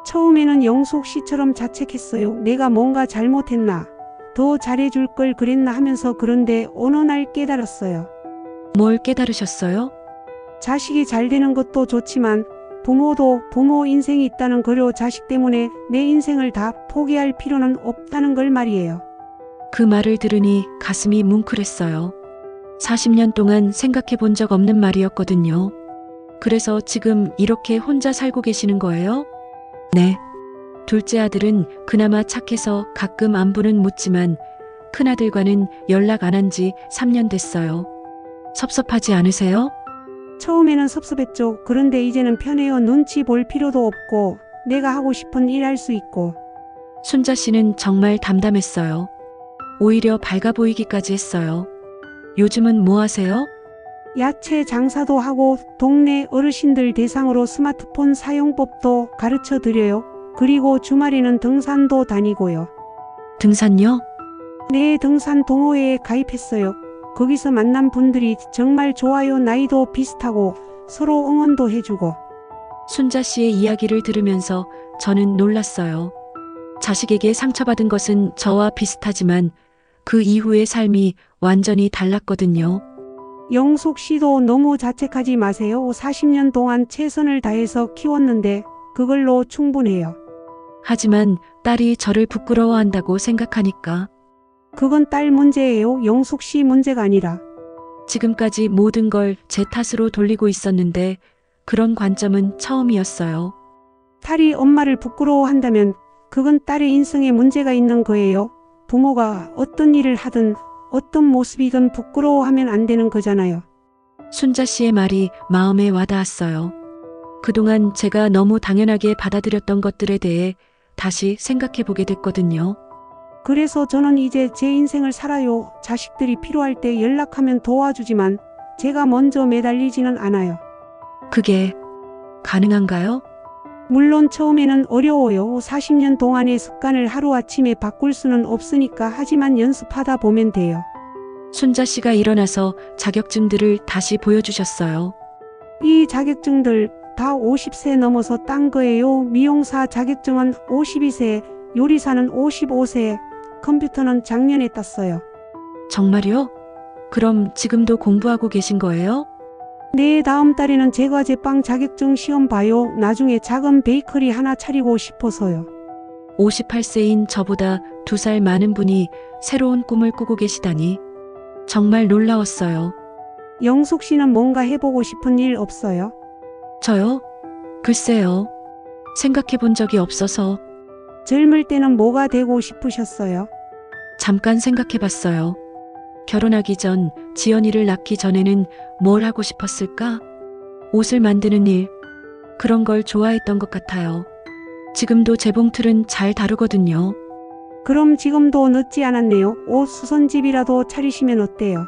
처음에는 영숙 씨처럼 자책했어요. 내가 뭔가 잘못했나? 더 잘해줄 걸 그랬나 하면서. 그런데 어느 날 깨달았어요. 뭘 깨달으셨어요? 자식이 잘 되는 것도 좋지만 부모도 부모 인생이 있다는 거로 자식 때문에 내 인생을 다 포기할 필요는 없다는 걸 말이에요. 그 말을 들으니 가슴이 뭉클했어요. 40년 동안 생각해 본 적 없는 말이었거든요. 그래서 지금 이렇게 혼자 살고 계시는 거예요? 네. 둘째 아들은 그나마 착해서 가끔 안부는 묻지만 큰아들과는 연락 안 한 지 3년 됐어요. 섭섭하지 않으세요? 처음에는 섭섭했죠. 그런데 이제는 편해요. 눈치 볼 필요도 없고 내가 하고 싶은 일 할 수 있고. 순자 씨는 정말 담담했어요. 오히려 밝아 보이기까지 했어요. 요즘은 뭐 하세요? 야채 장사도 하고 동네 어르신들 대상으로 스마트폰 사용법도 가르쳐 드려요. 그리고 주말에는 등산도 다니고요. 등산요? 네, 등산 동호회에 가입했어요. 거기서 만난 분들이 정말 좋아요. 나이도 비슷하고 서로 응원도 해주고. 순자 씨의 이야기를 들으면서 저는 놀랐어요. 자식에게 상처받은 것은 저와 비슷하지만 그 이후의 삶이 완전히 달랐거든요. 영숙 씨도 너무 자책하지 마세요. 40년 동안 최선을 다해서 키웠는데 그걸로 충분해요. 하지만 딸이 저를 부끄러워한다고 생각하니까. 그건 딸 문제예요. 영숙 씨 문제가 아니라. 지금까지 모든 걸 제 탓으로 돌리고 있었는데 그런 관점은 처음이었어요. 딸이 엄마를 부끄러워한다면 그건 딸의 인성에 문제가 있는 거예요. 부모가 어떤 일을 하든 어떤 모습이든 부끄러워하면 안 되는 거잖아요. 순자 씨의 말이 마음에 와닿았어요. 그동안 제가 너무 당연하게 받아들였던 것들에 대해 다시 생각해 보게 됐거든요. 그래서 저는 이제 제 인생을 살아요. 자식들이 필요할 때 연락하면 도와주지만 제가 먼저 매달리지는 않아요. 그게 가능한가요? 물론 처음에는 어려워요. 40년 동안의 습관을 하루아침에 바꿀 수는 없으니까. 하지만 연습하다 보면 돼요. 순자 씨가 일어나서 자격증들을 다시 보여주셨어요. 이 자격증들 다 50세 넘어서 딴 거예요. 미용사 자격증은 52세, 요리사는 55세, 컴퓨터는 작년에 땄어요. 정말요? 그럼 지금도 공부하고 계신 거예요? 네, 다음 달에는 제과 제빵 자격증 시험 봐요. 나중에 작은 베이커리 하나 차리고 싶어서요. 58세인 저보다 2살 많은 분이 새로운 꿈을 꾸고 계시다니 정말 놀라웠어요. 영숙 씨는 뭔가 해보고 싶은 일 없어요? 저요? 글쎄요. 생각해 본 적이 없어서 젊을 때는 뭐가 되고 싶으셨어요? 잠깐 생각해 봤어요. 결혼하기 전, 지연이를 낳기 전에는 뭘 하고 싶었을까? 옷을 만드는 일, 그런 걸 좋아했던 것 같아요. 지금도 재봉틀은 잘 다루거든요. 그럼 지금도 늦지 않았네요. 옷 수선집이라도 차리시면 어때요?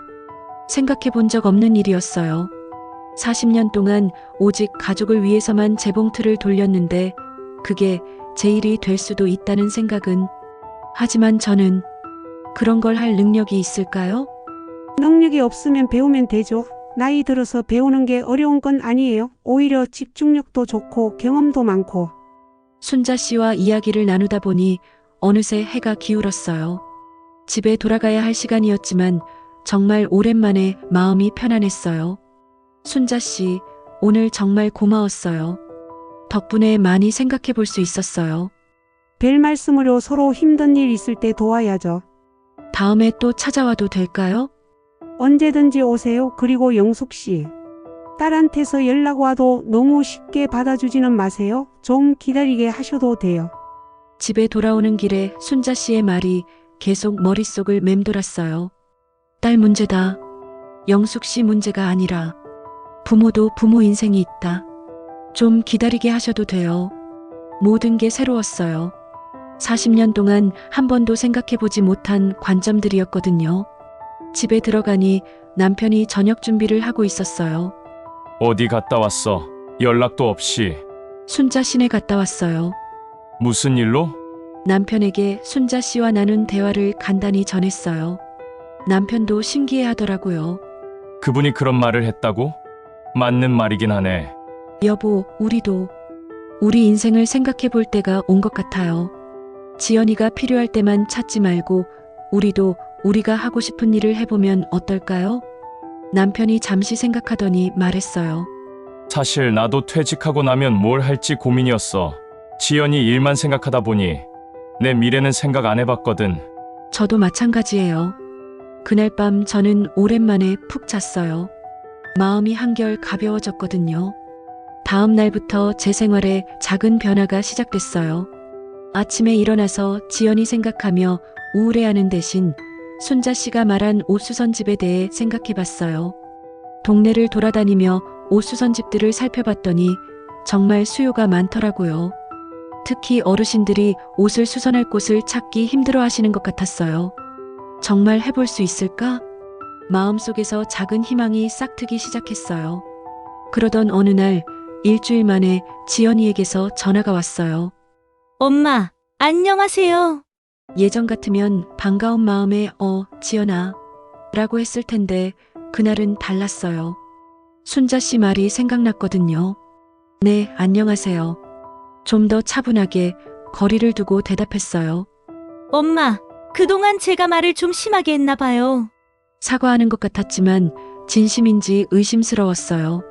생각해 본 적 없는 일이었어요. 40년 동안 오직 가족을 위해서만 재봉틀을 돌렸는데 그게 제 일이 될 수도 있다는 생각은. 하지만 저는 그런 걸 할 능력이 있을까요? 능력이 없으면 배우면 되죠. 나이 들어서 배우는 게 어려운 건 아니에요. 오히려 집중력도 좋고 경험도 많고. 순자 씨와 이야기를 나누다 보니 어느새 해가 기울었어요. 집에 돌아가야 할 시간이었지만 정말 오랜만에 마음이 편안했어요. 순자 씨, 오늘 정말 고마웠어요. 덕분에 많이 생각해 볼 수 있었어요. 별 말씀으로 서로 힘든 일 있을 때 도와야죠. 다음에 또 찾아와도 될까요? 언제든지 오세요. 그리고 영숙 씨. 딸한테서 연락 와도 너무 쉽게 받아주지는 마세요. 좀 기다리게 하셔도 돼요. 집에 돌아오는 길에 순자 씨의 말이 계속 머릿속을 맴돌았어요. 딸 문제다. 영숙 씨 문제가 아니라 부모도 부모 인생이 있다. 좀 기다리게 하셔도 돼요. 모든 게 새로웠어요. 40년 동안 한 번도 생각해보지 못한 관점들이었거든요. 집에 들어가니 남편이 저녁 준비를 하고 있었어요. 어디 갔다 왔어? 연락도 없이. 순자 씨네 갔다 왔어요. 무슨 일로? 남편에게 순자 씨와 나눈 대화를 간단히 전했어요. 남편도 신기해 하더라고요. 그분이 그런 말을 했다고? 맞는 말이긴 하네. 여보, 우리 인생을 생각해 볼 때가 온 것 같아요. 지연이가 필요할 때만 찾지 말고 우리도 우리가 하고 싶은 일을 해보면 어떨까요? 남편이 잠시 생각하더니 말했어요. 사실 나도 퇴직하고 나면 뭘 할지 고민이었어. 지연이 일만 생각하다 보니 내 미래는 생각 안 해봤거든. 저도 마찬가지예요. 그날 밤 저는 오랜만에 푹 잤어요. 마음이 한결 가벼워졌거든요. 다음 날부터 제 생활에 작은 변화가 시작됐어요. 아침에 일어나서 지연이 생각하며 우울해하는 대신 순자 씨가 말한 옷수선집에 대해 생각해봤어요. 동네를 돌아다니며 옷수선집들을 살펴봤더니 정말 수요가 많더라고요. 특히 어르신들이 옷을 수선할 곳을 찾기 힘들어 하시는 것 같았어요. 정말 해볼 수 있을까? 마음속에서 작은 희망이 싹트기 시작했어요. 그러던 어느 날 일주일 만에 지연이에게서 전화가 왔어요. 엄마, 안녕하세요. 예전 같으면 반가운 마음에 지연아 라고 했을 텐데 그날은 달랐어요. 순자 씨 말이 생각났거든요. 네, 안녕하세요. 좀 더 차분하게 거리를 두고 대답했어요. 엄마, 그동안 제가 말을 좀 심하게 했나 봐요. 사과하는 것 같았지만 진심인지 의심스러웠어요.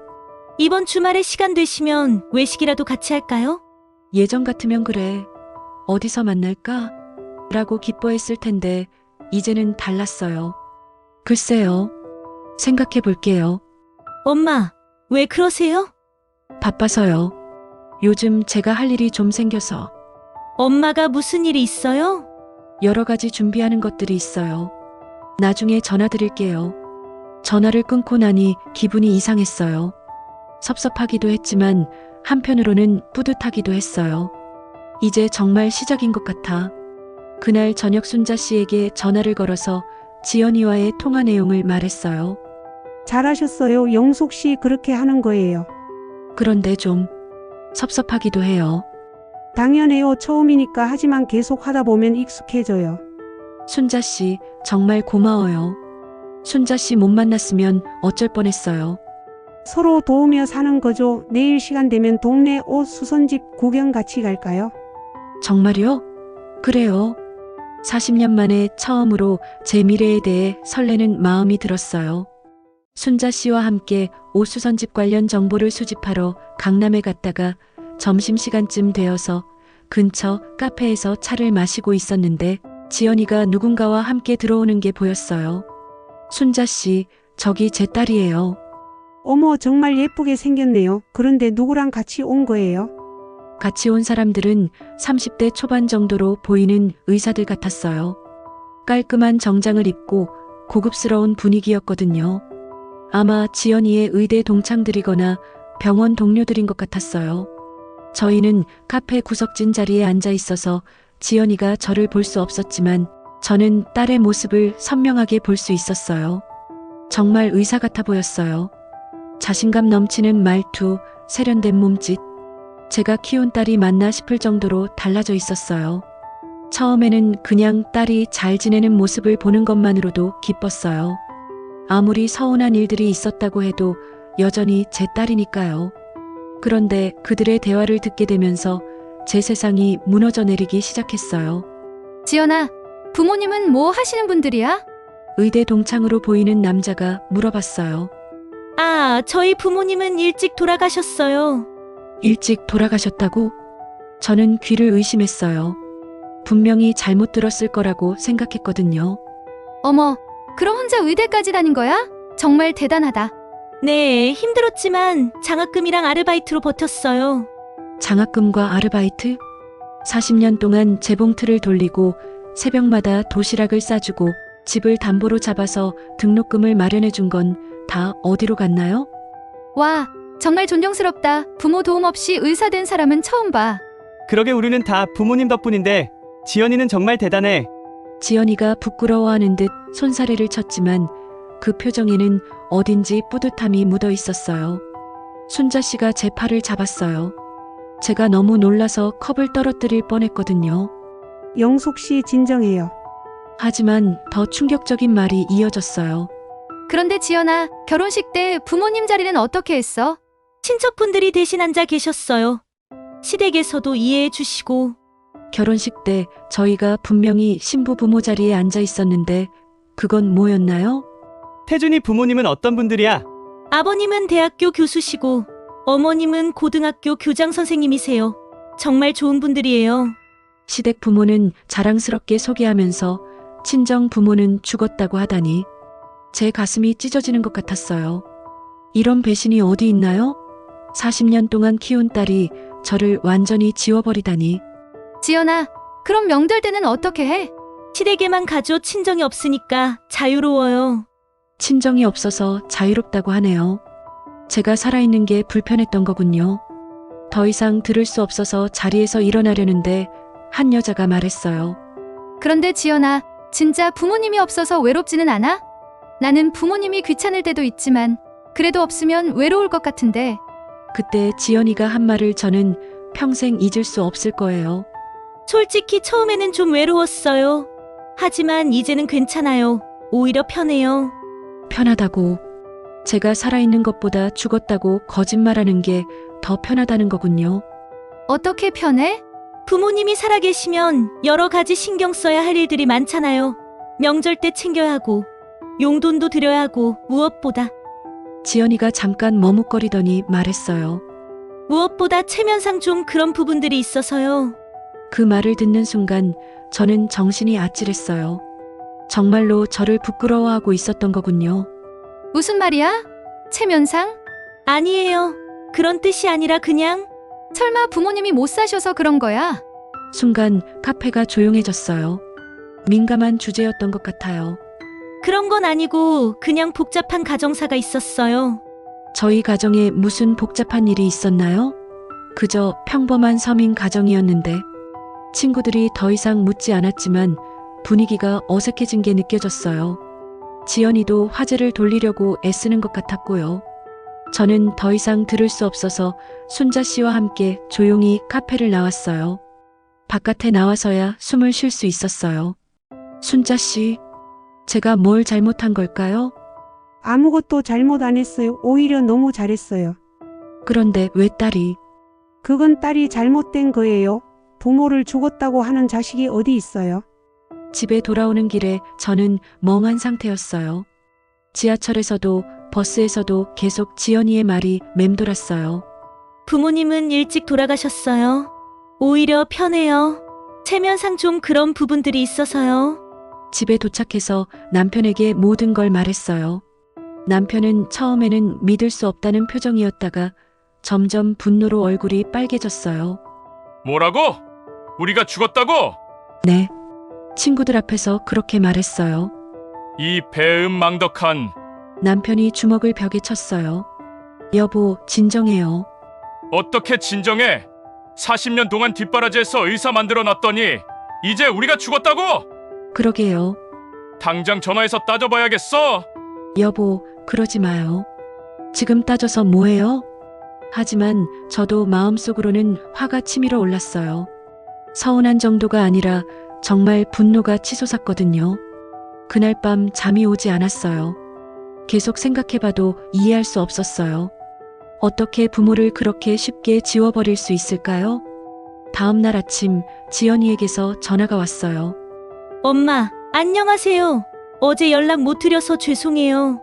이번 주말에 시간 되시면 외식이라도 같이 할까요? 예전 같으면 그래. 어디서 만날까? 라고 기뻐했을 텐데 이제는 달랐어요. 글쎄요. 생각해 볼게요. 엄마, 왜 그러세요? 바빠서요. 요즘 제가 할 일이 좀 생겨서 엄마가 무슨 일이 있어요? 여러 가지 준비하는 것들이 있어요. 나중에 전화 드릴게요. 전화를 끊고 나니 기분이 이상했어요. 섭섭하기도 했지만 한편으로는 뿌듯하기도 했어요. 이제 정말 시작인 것 같아. 그날 저녁 순자 씨에게 전화를 걸어서 지연이와의 통화 내용을 말했어요. 잘하셨어요. 영숙 씨 그렇게 하는 거예요. 그런데 좀 섭섭하기도 해요. 당연해요. 처음이니까. 하지만 계속 하다 보면 익숙해져요. 순자 씨, 정말 고마워요. 순자 씨 못 만났으면 어쩔 뻔했어요. 서로 도우며 사는 거죠. 내일 시간 되면 동네 옷 수선집 구경 같이 갈까요? 정말요? 그래요. 40년 만에 처음으로 제 미래에 대해 설레는 마음이 들었어요. 순자 씨와 함께 옷수선집 관련 정보를 수집하러 강남에 갔다가 점심시간쯤 되어서 근처 카페에서 차를 마시고 있었는데 지연이가 누군가와 함께 들어오는 게 보였어요. 순자 씨, 저기 제 딸이에요. 어머, 정말 예쁘게 생겼네요. 그런데 누구랑 같이 온 거예요? 같이 온 사람들은 30대 초반 정도로 보이는 의사들 같았어요. 깔끔한 정장을 입고 고급스러운 분위기였거든요. 아마 지연이의 의대 동창들이거나 병원 동료들인 것 같았어요. 저희는 카페 구석진 자리에 앉아 있어서 지연이가 저를 볼 수 없었지만 저는 딸의 모습을 선명하게 볼 수 있었어요. 정말 의사 같아 보였어요. 자신감 넘치는 말투, 세련된 몸짓. 제가 키운 딸이 맞나 싶을 정도로 달라져 있었어요. 처음에는 그냥 딸이 잘 지내는 모습을 보는 것만으로도 기뻤어요. 아무리 서운한 일들이 있었다고 해도 여전히 제 딸이니까요. 그런데 그들의 대화를 듣게 되면서 제 세상이 무너져 내리기 시작했어요. 지연아, 부모님은 뭐 하시는 분들이야? 의대 동창으로 보이는 남자가 물어봤어요. 아, 저희 부모님은 일찍 돌아가셨어요. 일찍 돌아가셨다고? 저는 귀를 의심했어요. 분명히 잘못 들었을 거라고 생각했거든요. 어머, 그럼 혼자 의대까지 다닌 거야? 정말 대단하다. 네, 힘들었지만 장학금이랑 아르바이트로 버텼어요. 장학금과 아르바이트? 40년 동안 재봉틀을 돌리고 새벽마다 도시락을 싸주고 집을 담보로 잡아서 등록금을 마련해 준 건 다 어디로 갔나요? 와, 정말 존경스럽다. 부모 도움 없이 의사 된 사람은 처음 봐. 그러게 우리는 다 부모님 덕분인데 지연이는 정말 대단해. 지연이가 부끄러워하는 듯 손사래를 쳤지만 그 표정에는 어딘지 뿌듯함이 묻어 있었어요. 순자 씨가 제 팔을 잡았어요. 제가 너무 놀라서 컵을 떨어뜨릴 뻔했거든요. 영숙 씨 진정해요. 하지만 더 충격적인 말이 이어졌어요. 그런데 지연아, 결혼식 때 부모님 자리는 어떻게 했어? 친척분들이 대신 앉아 계셨어요. 시댁에서도 이해해 주시고. 결혼식 때 저희가 분명히 신부 부모 자리에 앉아 있었는데 그건 뭐였나요? 태준이 부모님은 어떤 분들이야? 아버님은 대학교 교수시고 어머님은 고등학교 교장 선생님이세요. 정말 좋은 분들이에요. 시댁 부모는 자랑스럽게 소개하면서 친정 부모는 죽었다고 하다니 제 가슴이 찢어지는 것 같았어요. 이런 배신이 어디 있나요? 40년 동안 키운 딸이 저를 완전히 지워버리다니. 지연아, 그럼 명절 때는 어떻게 해? 시댁에만 가죠. 친정이 없으니까 자유로워요. 친정이 없어서 자유롭다고 하네요. 제가 살아있는 게 불편했던 거군요. 더 이상 들을 수 없어서 자리에서 일어나려는데 한 여자가 말했어요. 그런데 지연아, 진짜 부모님이 없어서 외롭지는 않아? 나는 부모님이 귀찮을 때도 있지만 그래도 없으면 외로울 것 같은데. 그때 지연이가 한 말을 저는 평생 잊을 수 없을 거예요. 솔직히 처음에는 좀 외로웠어요. 하지만 이제는 괜찮아요. 오히려 편해요. 편하다고. 제가 살아있는 것보다 죽었다고 거짓말하는 게 더 편하다는 거군요. 어떻게 편해? 부모님이 살아계시면 여러 가지 신경 써야 할 일들이 많잖아요. 명절 때 챙겨야 하고 용돈도 드려야 하고 무엇보다 지연이가 잠깐 머뭇거리더니 말했어요. 무엇보다 체면상 좀 그런 부분들이 있어서요. 그 말을 듣는 순간 저는 정신이 아찔했어요. 정말로 저를 부끄러워하고 있었던 거군요. 무슨 말이야? 체면상? 아니에요. 그런 뜻이 아니라 그냥 설마 부모님이 못 사셔서 그런 거야? 순간 카페가 조용해졌어요. 민감한 주제였던 것 같아요. 그런 건 아니고 그냥 복잡한 가정사가 있었어요. 저희 가정에 무슨 복잡한 일이 있었나요? 그저 평범한 서민 가정이었는데 친구들이 더 이상 묻지 않았지만 분위기가 어색해진 게 느껴졌어요. 지연이도 화제를 돌리려고 애쓰는 것 같았고요. 저는 더 이상 들을 수 없어서 순자 씨와 함께 조용히 카페를 나왔어요. 바깥에 나와서야 숨을 쉴 수 있었어요. 순자 씨, 제가 뭘 잘못한 걸까요? 아무것도 잘못 안 했어요. 오히려 너무 잘했어요. 그런데 왜 딸이? 그건 딸이 잘못된 거예요. 부모를 죽었다고 하는 자식이 어디 있어요? 집에 돌아오는 길에 저는 멍한 상태였어요. 지하철에서도 버스에서도 계속 지연이의 말이 맴돌았어요. 부모님은 일찍 돌아가셨어요. 오히려 편해요. 체면상 좀 그런 부분들이 있어서요. 집에 도착해서 남편에게 모든 걸 말했어요. 남편은 처음에는 믿을 수 없다는 표정이었다가 점점 분노로 얼굴이 빨개졌어요. 뭐라고? 우리가 죽었다고? 네. 친구들 앞에서 그렇게 말했어요. 이 배은망덕한. 남편이 주먹을 벽에 쳤어요. 여보, 진정해요. 어떻게 진정해? 40년 동안 뒷바라지에서 의사 만들어 놨더니 이제 우리가 죽었다고? 그러게요. 당장 전화해서 따져봐야겠어. 여보, 그러지 마요. 지금 따져서 뭐해요? 하지만 저도 마음속으로는 화가 치밀어 올랐어요. 서운한 정도가 아니라 정말 분노가 치솟았거든요. 그날 밤 잠이 오지 않았어요. 계속 생각해봐도 이해할 수 없었어요. 어떻게 부모를 그렇게 쉽게 지워버릴 수 있을까요? 다음 날 아침 지연이에게서 전화가 왔어요. 엄마, 안녕하세요. 어제 연락 못 드려서 죄송해요.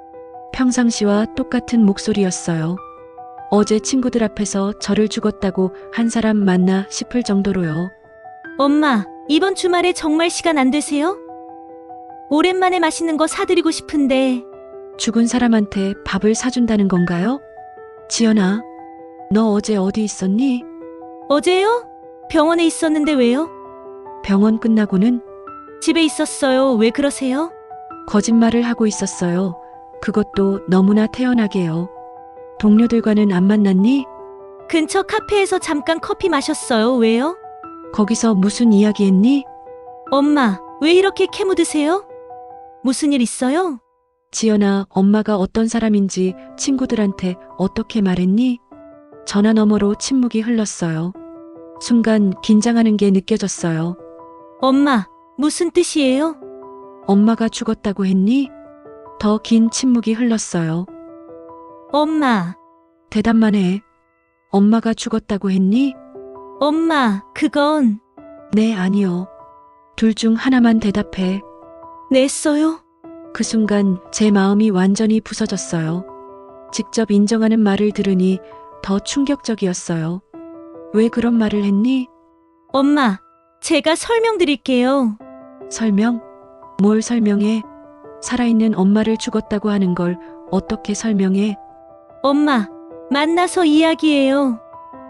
평상시와 똑같은 목소리였어요. 어제 친구들 앞에서 저를 죽었다고 한 사람 맞나 싶을 정도로요. 엄마, 이번 주말에 정말 시간 안 되세요? 오랜만에 맛있는 거 사드리고 싶은데. 죽은 사람한테 밥을 사준다는 건가요? 지연아, 너 어제 어디 있었니? 어제요? 병원에 있었는데 왜요? 병원 끝나고는 집에 있었어요. 왜 그러세요? 거짓말을 하고 있었어요. 그것도 너무나 태연하게요. 동료들과는 안 만났니? 근처 카페에서 잠깐 커피 마셨어요. 왜요? 거기서 무슨 이야기 했니? 엄마, 왜 이렇게 캐묻으세요? 무슨 일 있어요? 지연아, 엄마가 어떤 사람인지 친구들한테 어떻게 말했니? 전화 너머로 침묵이 흘렀어요. 순간 긴장하는 게 느껴졌어요. 엄마, 무슨 뜻이에요? 엄마가 죽었다고 했니? 더 긴 침묵이 흘렀어요. 엄마, 대답만 해. 엄마가 죽었다고 했니? 엄마, 그건 네, 아니요. 둘 중 하나만 대답해. 냈어요? 그 순간 제 마음이 완전히 부서졌어요. 직접 인정하는 말을 들으니 더 충격적이었어요. 왜 그런 말을 했니? 엄마, 제가 설명드릴게요. 설명? 뭘 설명해? 살아있는 엄마를 죽었다고 하는 걸 어떻게 설명해? 엄마, 만나서 이야기해요.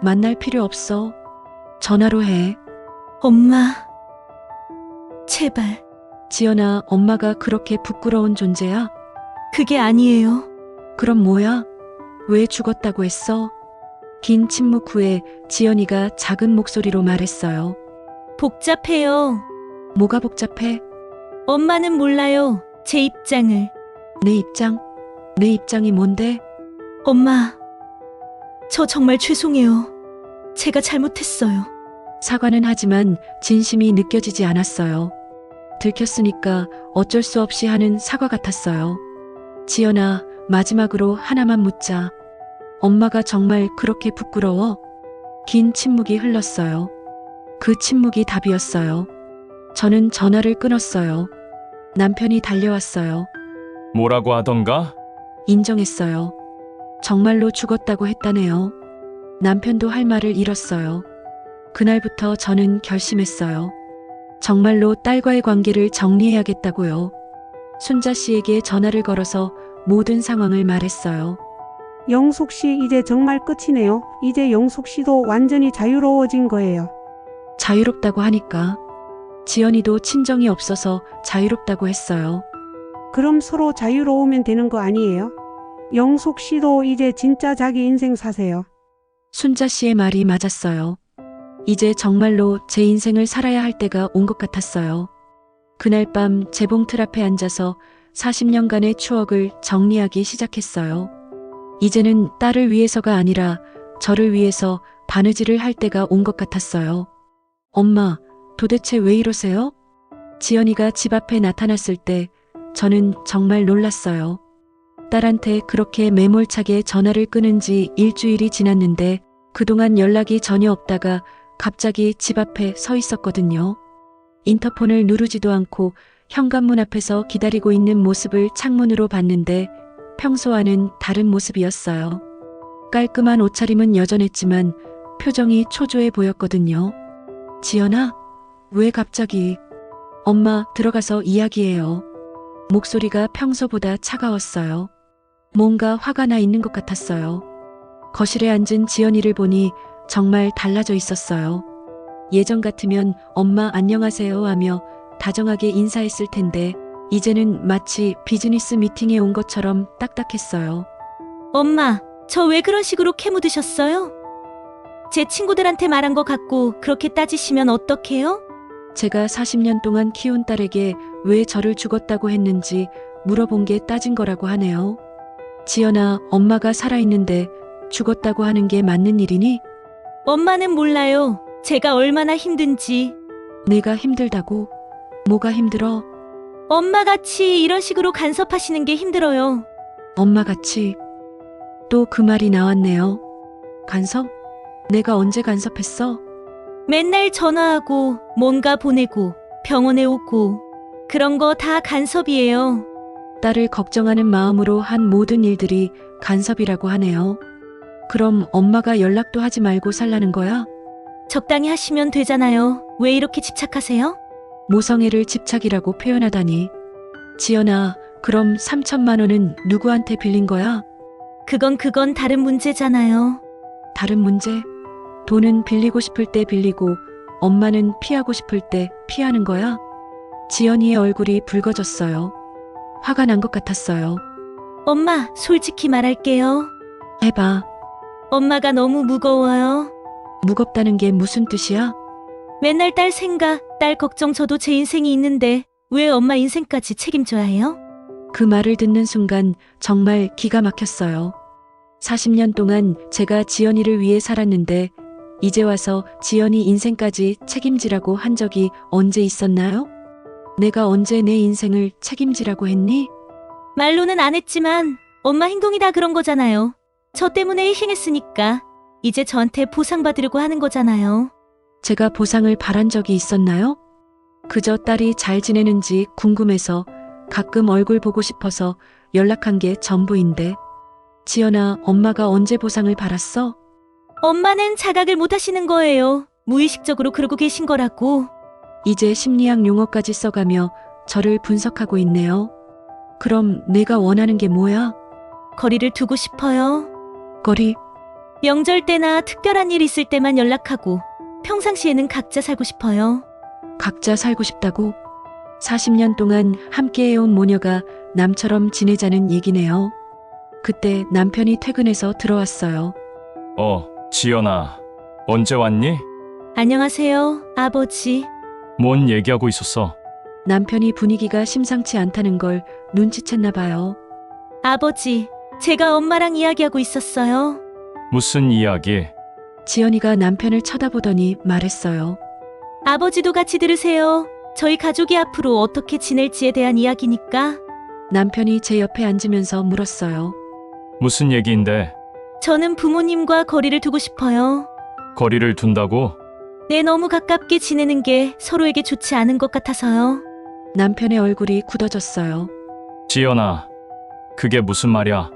만날 필요 없어. 전화로 해. 엄마, 제발, 지연아, 엄마가 그렇게 부끄러운 존재야? 그게 아니에요. 그럼 뭐야? 왜 죽었다고 했어? 긴 침묵 후에 지연이가 작은 목소리로 말했어요. 복잡해요. 뭐가 복잡해? 엄마는 몰라요. 제 입장을. 내 입장? 내 입장이 뭔데? 엄마, 저 정말 죄송해요. 제가 잘못했어요. 사과는 하지만 진심이 느껴지지 않았어요. 들켰으니까 어쩔 수 없이 하는 사과 같았어요. 지연아, 마지막으로 하나만 묻자. 엄마가 정말 그렇게 부끄러워? 긴 침묵이 흘렀어요. 그 침묵이 답이었어요. 저는 전화를 끊었어요. 남편이 달려왔어요. 뭐라고 하던가? 인정했어요. 정말로 죽었다고 했다네요. 남편도 할 말을 잃었어요. 그날부터 저는 결심했어요. 정말로 딸과의 관계를 정리해야겠다고요. 순자 씨에게 전화를 걸어서 모든 상황을 말했어요. 영숙 씨 이제 정말 끝이네요. 이제 영숙 씨도 완전히 자유로워진 거예요. 자유롭다고 하니까 지연이도 친정이 없어서 자유롭다고 했어요. 그럼 서로 자유로우면 되는 거 아니에요? 영숙 씨도 이제 진짜 자기 인생 사세요. 순자 씨의 말이 맞았어요. 이제 정말로 제 인생을 살아야 할 때가 온 것 같았어요. 그날 밤 재봉틀 앞에 앉아서 40년간의 추억을 정리하기 시작했어요. 이제는 딸을 위해서가 아니라 저를 위해서 바느질을 할 때가 온 것 같았어요. 엄마, 도대체 왜 이러세요? 지연이가 집 앞에 나타났을 때 저는 정말 놀랐어요. 딸한테 그렇게 매몰차게 전화를 끊은 지 일주일이 지났는데 그동안 연락이 전혀 없다가 갑자기 집 앞에 서 있었거든요. 인터폰을 누르지도 않고 현관문 앞에서 기다리고 있는 모습을 창문으로 봤는데 평소와는 다른 모습이었어요. 깔끔한 옷차림은 여전했지만 표정이 초조해 보였거든요. 지연아, 왜 갑자기? 엄마, 들어가서 이야기해요. 목소리가 평소보다 차가웠어요. 뭔가 화가 나 있는 것 같았어요. 거실에 앉은 지연이를 보니 정말 달라져 있었어요. 예전 같으면 엄마 안녕하세요 하며 다정하게 인사했을 텐데 이제는 마치 비즈니스 미팅에 온 것처럼 딱딱했어요. 엄마, 저 왜 그런 식으로 캐묻으셨어요? 제 친구들한테 말한 것 같고 그렇게 따지시면 어떡해요? 제가 40년 동안 키운 딸에게 왜 저를 죽었다고 했는지 물어본 게 따진 거라고 하네요. 지연아, 엄마가 살아있는데 죽었다고 하는 게 맞는 일이니? 엄마는 몰라요. 제가 얼마나 힘든지. 내가 힘들다고? 뭐가 힘들어? 엄마같이 이런 식으로 간섭하시는 게 힘들어요. 엄마같이. 또 그 말이 나왔네요. 간섭? 내가 언제 간섭했어? 맨날 전화하고 뭔가 보내고 병원에 오고 그런 거 다 간섭이에요. 딸을 걱정하는 마음으로 한 모든 일들이 간섭이라고 하네요. 그럼 엄마가 연락도 하지 말고 살라는 거야? 적당히 하시면 되잖아요. 왜 이렇게 집착하세요? 모성애를 집착이라고 표현하다니. 지연아, 그럼 3천만 원은 누구한테 빌린 거야? 그건 다른 문제잖아요. 다른 문제? 돈은 빌리고 싶을 때 빌리고 엄마는 피하고 싶을 때 피하는 거야? 지연이의 얼굴이 붉어졌어요. 화가 난 것 같았어요. 엄마, 솔직히 말할게요. 해봐. 엄마가 너무 무거워요. 무겁다는 게 무슨 뜻이야? 맨날 딸 생각, 딸 걱정 저도 제 인생이 있는데 왜 엄마 인생까지 책임져야 해요? 그 말을 듣는 순간 정말 기가 막혔어요. 40년 동안 제가 지연이를 위해 살았는데 이제 와서 지연이 인생까지 책임지라고 한 적이 언제 있었나요? 내가 언제 내 인생을 책임지라고 했니? 말로는 안 했지만 엄마 행동이 다 그런 거잖아요. 저 때문에 희생했으니까 이제 저한테 보상받으려고 하는 거잖아요. 제가 보상을 바란 적이 있었나요? 그저 딸이 잘 지내는지 궁금해서 가끔 얼굴 보고 싶어서 연락한 게 전부인데. 지연아, 엄마가 언제 보상을 바랐어? 엄마는 자각을 못 하시는 거예요. 무의식적으로 그러고 계신 거라고. 이제 심리학 용어까지 써가며 저를 분석하고 있네요. 그럼 내가 원하는 게 뭐야? 거리를 두고 싶어요. 거리? 명절 때나 특별한 일 있을 때만 연락하고 평상시에는 각자 살고 싶어요. 각자 살고 싶다고? 40년 동안 함께해온 모녀가 남처럼 지내자는 얘기네요. 그때 남편이 퇴근해서 들어왔어요. 지연아. 언제 왔니? 안녕하세요, 아버지. 뭔 얘기하고 있었어? 남편이 분위기가 심상치 않다는 걸 눈치챘나 봐요. 아버지, 제가 엄마랑 이야기하고 있었어요. 무슨 이야기? 지연이가 남편을 쳐다보더니 말했어요. 아버지도 같이 들으세요. 저희 가족이 앞으로 어떻게 지낼지에 대한 이야기니까. 남편이 제 옆에 앉으면서 물었어요. 무슨 얘기인데? 저는 부모님과 거리를 두고 싶어요. 거리를 둔다고? 네, 너무 가깝게 지내는 게 서로에게 좋지 않은 것 같아서요. 남편의 얼굴이 굳어졌어요. 지연아, 그게 무슨 말이야?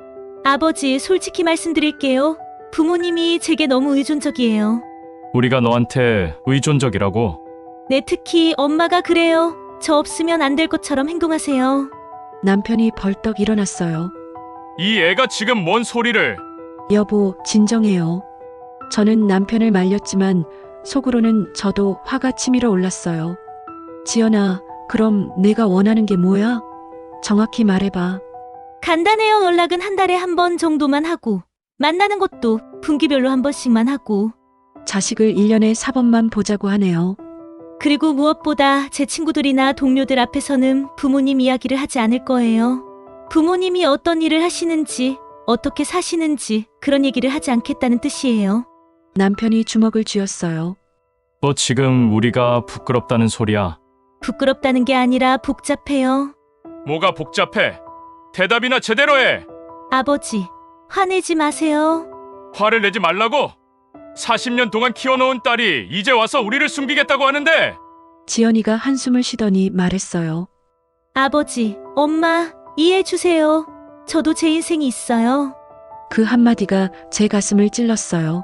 아버지, 솔직히 말씀드릴게요. 부모님이 제게 너무 의존적이에요. 우리가 너한테 의존적이라고? 네, 특히 엄마가 그래요. 저 없으면 안 될 것처럼 행동하세요. 남편이 벌떡 일어났어요. 이 애가 지금 뭔 소리를? 여보, 진정해요. 저는 남편을 말렸지만 속으로는 저도 화가 치밀어 올랐어요. 지연아, 그럼 내가 원하는 게 뭐야? 정확히 말해봐. 간단해요. 연락은 한 달에 한 번 정도만 하고 만나는 것도 분기별로 한 번씩만 하고 자식을 1년에 4번만 보자고 하네요. 그리고 무엇보다 제 친구들이나 동료들 앞에서는 부모님 이야기를 하지 않을 거예요. 부모님이 어떤 일을 하시는지, 어떻게 사시는지 그런 얘기를 하지 않겠다는 뜻이에요. 남편이 주먹을 쥐었어요. 너 지금 우리가 부끄럽다는 소리야? 부끄럽다는 게 아니라 복잡해요. 뭐가 복잡해? 대답이나 제대로 해! 아버지, 화내지 마세요. 화를 내지 말라고? 40년 동안 키워놓은 딸이 이제 와서 우리를 숨기겠다고 하는데! 지연이가 한숨을 쉬더니 말했어요. 아버지, 엄마, 이해해 주세요. 저도 제 인생이 있어요. 그 한마디가 제 가슴을 찔렀어요.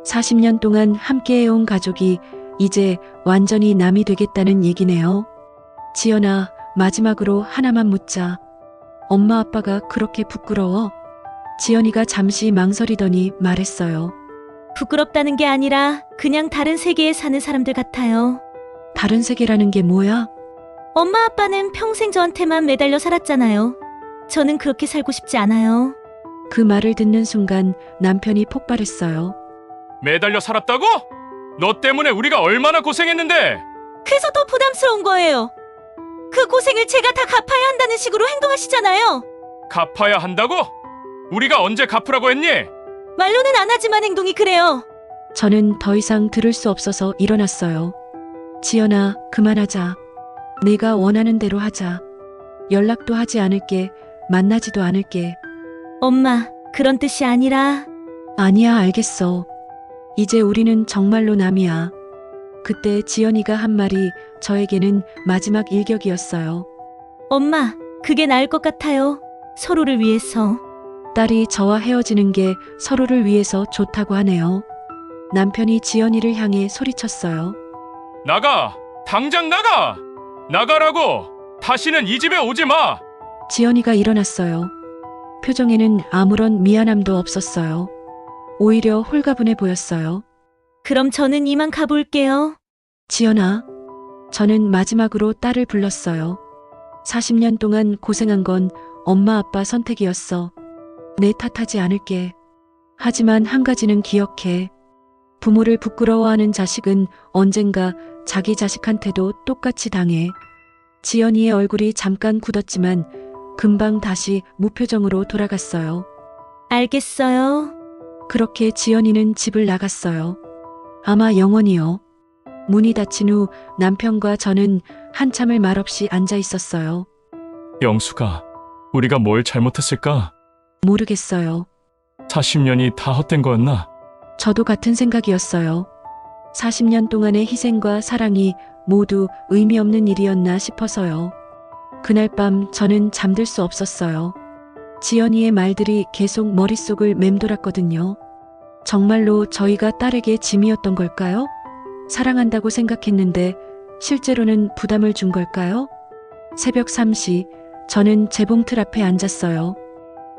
40년 동안 함께해온 가족이 이제 완전히 남이 되겠다는 얘기네요. 지연아, 마지막으로 하나만 묻자. 엄마 아빠가 그렇게 부끄러워? 지연이가 잠시 망설이더니 말했어요. 부끄럽다는 게 아니라 그냥 다른 세계에 사는 사람들 같아요. 다른 세계라는 게 뭐야? 엄마 아빠는 평생 저한테만 매달려 살았잖아요. 저는 그렇게 살고 싶지 않아요. 그 말을 듣는 순간 남편이 폭발했어요. 매달려 살았다고? 너 때문에 우리가 얼마나 고생했는데! 그래서 더 부담스러운 거예요. 그 고생을 제가 다 갚아야 한다는 식으로 행동하시잖아요. 갚아야 한다고? 우리가 언제 갚으라고 했니? 말로는 안 하지만 행동이 그래요. 저는 더 이상 들을 수 없어서 일어났어요. 지연아, 그만하자. 네가 원하는 대로 하자. 연락도 하지 않을게. 만나지도 않을게. 엄마, 그런 뜻이 아니라. 아니야, 알겠어. 이제 우리는 정말로 남이야. 그때 지연이가 한 말이 저에게는 마지막 일격이었어요. 엄마, 그게 나을 것 같아요. 서로를 위해서. 딸이 저와 헤어지는 게 서로를 위해서 좋다고 하네요. 남편이 지연이를 향해 소리쳤어요. 나가! 당장 나가! 나가라고! 다시는 이 집에 오지 마! 지연이가 일어났어요. 표정에는 아무런 미안함도 없었어요. 오히려 홀가분해 보였어요. 그럼 저는 이만 가볼게요. 지연아, 저는 마지막으로 딸을 불렀어요. 40년 동안 고생한 건 엄마 아빠 선택이었어. 내 탓하지 않을게. 하지만 한 가지는 기억해. 부모를 부끄러워하는 자식은 언젠가 자기 자식한테도 똑같이 당해. 지연이의 얼굴이 잠깐 굳었지만 금방 다시 무표정으로 돌아갔어요. 알겠어요. 그렇게 지연이는 집을 나갔어요. 아마 영원히요. 문이 닫힌 후 남편과 저는 한참을 말없이 앉아 있었어요. 영수가, 우리가 뭘 잘못했을까? 모르겠어요. 40년이 다 헛된 거였나? 저도 같은 생각이었어요. 40년 동안의 희생과 사랑이 모두 의미 없는 일이었나 싶어서요. 그날 밤 저는 잠들 수 없었어요. 지연이의 말들이 계속 머릿속을 맴돌았거든요. 정말로 저희가 딸에게 짐이었던 걸까요? 사랑한다고 생각했는데 실제로는 부담을 준 걸까요? 새벽 3시 저는 재봉틀 앞에 앉았어요.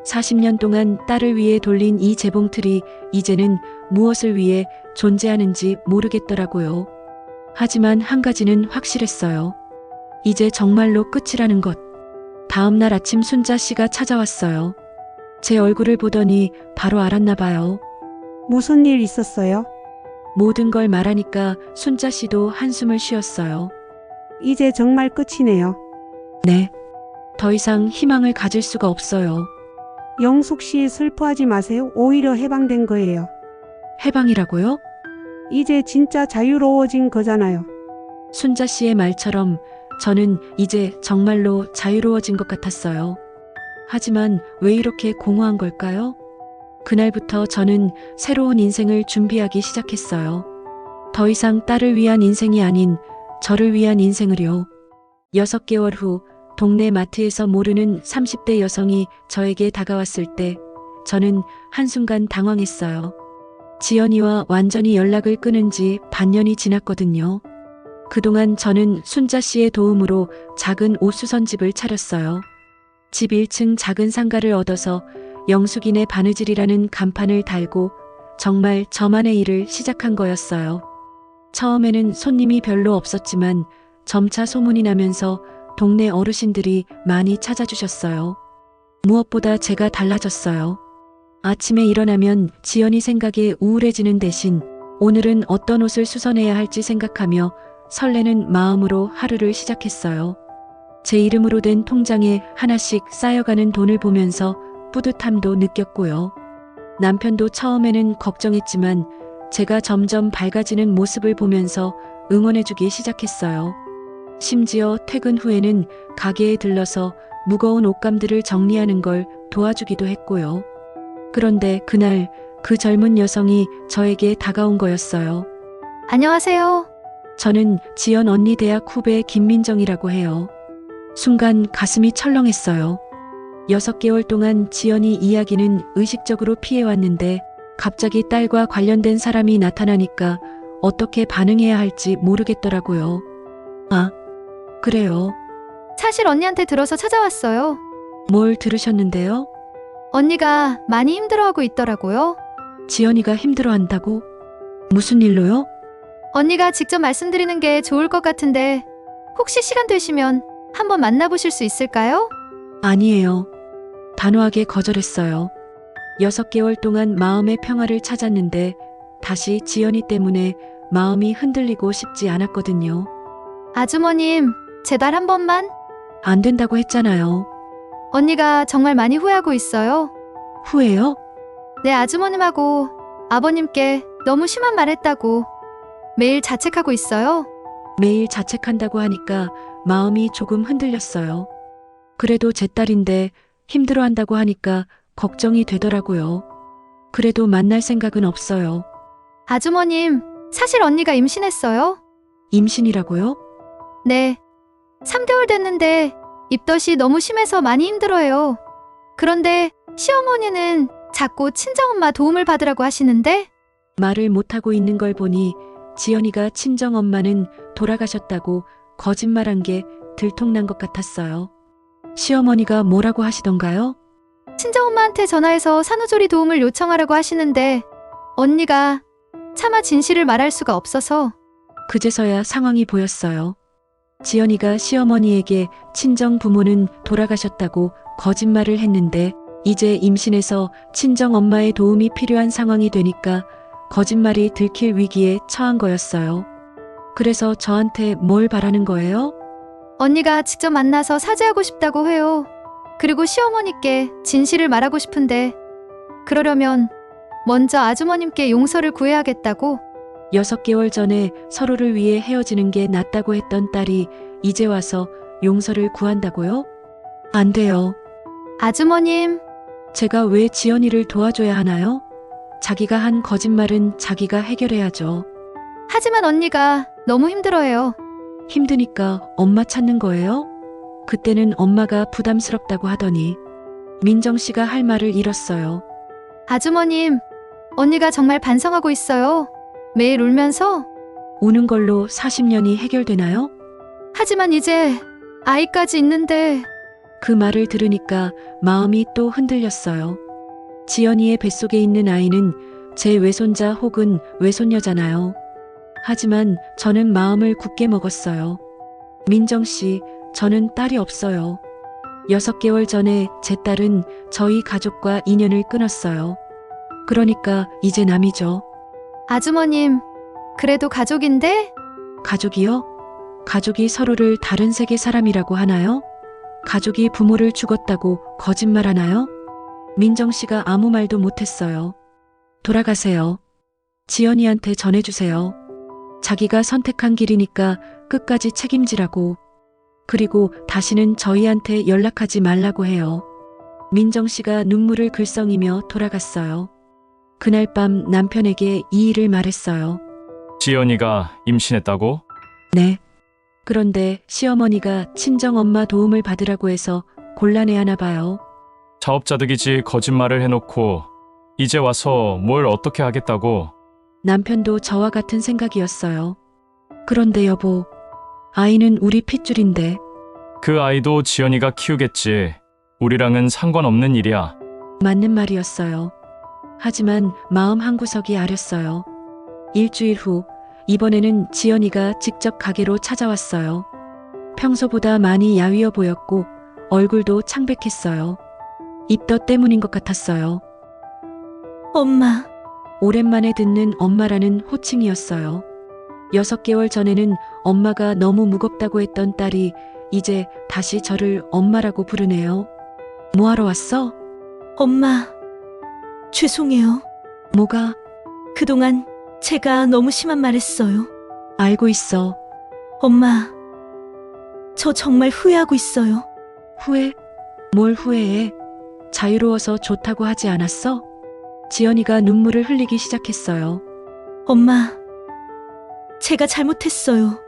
40년 동안 딸을 위해 돌린 이 재봉틀이 이제는 무엇을 위해 존재하는지 모르겠더라고요. 하지만 한 가지는 확실했어요. 이제 정말로 끝이라는 것. 다음 날 아침 순자 씨가 찾아왔어요. 제 얼굴을 보더니 바로 알았나 봐요. 무슨 일 있었어요? 모든 걸 말하니까 순자 씨도 한숨을 쉬었어요. 이제 정말 끝이네요. 네. 더 이상 희망을 가질 수가 없어요. 영숙 씨 슬퍼하지 마세요. 오히려 해방된 거예요. 해방이라고요? 이제 진짜 자유로워진 거잖아요. 순자 씨의 말처럼 저는 이제 정말로 자유로워진 것 같았어요. 하지만 왜 이렇게 공허한 걸까요? 그날부터 저는 새로운 인생을 준비하기 시작했어요. 더 이상 딸을 위한 인생이 아닌 저를 위한 인생을요. 6개월 후 동네 마트에서 모르는 30대 여성이 저에게 다가왔을 때 저는 한순간 당황했어요. 지연이와 완전히 연락을 끊은 지 반년이 지났거든요. 그동안 저는 순자 씨의 도움으로 작은 옷수선집을 차렸어요. 집 1층 작은 상가를 얻어서 영숙이네 바느질이라는 간판을 달고 정말 저만의 일을 시작한 거였어요. 처음에는 손님이 별로 없었지만 점차 소문이 나면서 동네 어르신들이 많이 찾아주셨어요. 무엇보다 제가 달라졌어요. 아침에 일어나면 지연이 생각에 우울해지는 대신 오늘은 어떤 옷을 수선해야 할지 생각하며 설레는 마음으로 하루를 시작했어요. 제 이름으로 된 통장에 하나씩 쌓여가는 돈을 보면서 뿌듯함도 느꼈고요. 남편도 처음에는 걱정했지만 제가 점점 밝아지는 모습을 보면서 응원해주기 시작했어요. 심지어 퇴근 후에는 가게에 들러서 무거운 옷감들을 정리하는 걸 도와주기도 했고요. 그런데 그날 그 젊은 여성이 저에게 다가온 거였어요. 안녕하세요. 저는 지연 언니 대학 후배 김민정이라고 해요. 순간 가슴이 철렁했어요. 6개월 동안 지연이 이야기는 의식적으로 피해왔는데 갑자기 딸과 관련된 사람이 나타나니까 어떻게 반응해야 할지 모르겠더라고요. 아, 그래요. 사실 언니한테 들어서 찾아왔어요. 뭘 들으셨는데요? 언니가 많이 힘들어하고 있더라고요. 지연이가 힘들어한다고? 무슨 일로요? 언니가 직접 말씀드리는 게 좋을 것 같은데 혹시 시간 되시면 한번 만나보실 수 있을까요? 아니에요. 단호하게 거절했어요. 6개월 동안 마음의 평화를 찾았는데 다시 지연이 때문에 마음이 흔들리고 싶지 않았거든요. 아주머님, 제발 한 번만. 안 된다고 했잖아요. 언니가 정말 많이 후회하고 있어요. 후회요? 내 아주머님하고 아버님께 너무 심한 말 했다고 매일 자책하고 있어요. 매일 자책한다고 하니까 마음이 조금 흔들렸어요. 그래도 제 딸인데 힘들어한다고 하니까 걱정이 되더라고요. 그래도 만날 생각은 없어요. 아주머님, 사실 언니가 임신했어요. 임신이라고요? 네. 3개월 됐는데 입덧이 너무 심해서 많이 힘들어해요. 그런데 시어머니는 자꾸 친정엄마 도움을 받으라고 하시는데 말을 못하고 있는 걸 보니 지연이가 친정엄마는 돌아가셨다고 거짓말한 게 들통난 것 같았어요. 시어머니가 뭐라고 하시던가요? 친정엄마한테 전화해서 산후조리 도움을 요청하라고 하시는데 언니가 차마 진실을 말할 수가 없어서 그제서야 상황이 보였어요. 지연이가 시어머니에게 친정 부모는 돌아가셨다고 거짓말을 했는데 이제 임신해서 친정 엄마의 도움이 필요한 상황이 되니까 거짓말이 들킬 위기에 처한 거였어요. 그래서 저한테 뭘 바라는 거예요? 언니가 직접 만나서 사죄하고 싶다고 해요. 그리고 시어머니께 진실을 말하고 싶은데 그러려면 먼저 아주머님께 용서를 구해야겠다고. 6개월 전에 서로를 위해 헤어지는 게 낫다고 했던 딸이 이제 와서 용서를 구한다고요? 안 돼요. 아주머님, 제가 왜 지연이를 도와줘야 하나요? 자기가 한 거짓말은 자기가 해결해야죠. 하지만 언니가 너무 힘들어해요. 힘드니까 엄마 찾는 거예요? 그때는 엄마가 부담스럽다고 하더니 민정 씨가 할 말을 잃었어요. 아주머님, 언니가 정말 반성하고 있어요. 매일 울면서. 우는 걸로 40년이 해결되나요? 하지만 이제 아이까지 있는데. 그 말을 들으니까 마음이 또 흔들렸어요. 지연이의 뱃속에 있는 아이는 제 외손자 혹은 외손녀잖아요. 하지만 저는 마음을 굳게 먹었어요. 민정 씨, 저는 딸이 없어요. 6개월 전에 제 딸은 저희 가족과 인연을 끊었어요. 그러니까 이제 남이죠. 아주머님, 그래도 가족인데? 가족이요? 가족이 서로를 다른 세계 사람이라고 하나요? 가족이 부모를 죽었다고 거짓말하나요? 민정 씨가 아무 말도 못했어요. 돌아가세요. 지연이한테 전해주세요. 자기가 선택한 길이니까 끝까지 책임지라고. 그리고 다시는 저희한테 연락하지 말라고 해요. 민정 씨가 눈물을 글썽이며 돌아갔어요. 그날 밤 남편에게 이 일을 말했어요. 지연이가 임신했다고? 네. 그런데 시어머니가 친정엄마 도움을 받으라고 해서 곤란해하나 봐요. 자업자득이지 거짓말을 해놓고 이제 와서 뭘 어떻게 하겠다고. 남편도 저와 같은 생각이었어요. 그런데 여보, 아이는 우리 핏줄인데. 그 아이도 지연이가 키우겠지. 우리랑은 상관없는 일이야. 맞는 말이었어요. 하지만 마음 한구석이 아렸어요. 일주일 후, 이번에는 지연이가 직접 가게로 찾아왔어요. 평소보다 많이 야위어 보였고 얼굴도 창백했어요. 입덧 때문인 것 같았어요. 엄마, 오랜만에 듣는 엄마라는 호칭이었어요. 6개월 전에는 엄마가 너무 무겁다고 했던 딸이 이제 다시 저를 엄마라고 부르네요. 뭐하러 왔어? 엄마, 죄송해요. 뭐가? 그동안 제가 너무 심한 말 했어요. 알고 있어. 엄마, 저 정말 후회하고 있어요. 후회? 뭘 후회해? 자유로워서 좋다고 하지 않았어? 지연이가 눈물을 흘리기 시작했어요. 엄마, 제가 잘못했어요.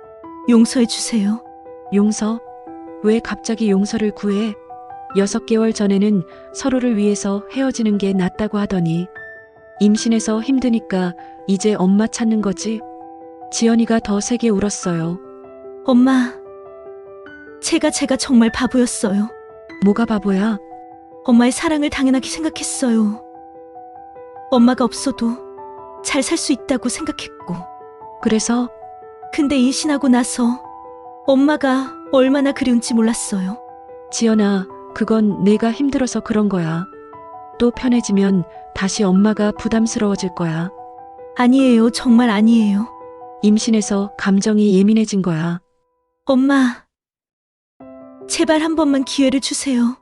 용서해 주세요. 용서? 왜 갑자기 용서를 구해? 6개월 전에는 서로를 위해서 헤어지는 게 낫다고 하더니 임신해서 힘드니까 이제 엄마 찾는 거지? 지연이가 더 세게 울었어요. 엄마, 제가 정말 바보였어요. 뭐가 바보야? 엄마의 사랑을 당연하게 생각했어요. 엄마가 없어도 잘 살 수 있다고 생각했고. 그래서? 근데 임신하고 나서 엄마가 얼마나 그리운지 몰랐어요. 지연아, 그건 내가 힘들어서 그런 거야. 또 편해지면 다시 엄마가 부담스러워질 거야. 아니에요, 정말 아니에요. 임신해서 감정이 예민해진 거야. 엄마, 제발 한 번만 기회를 주세요.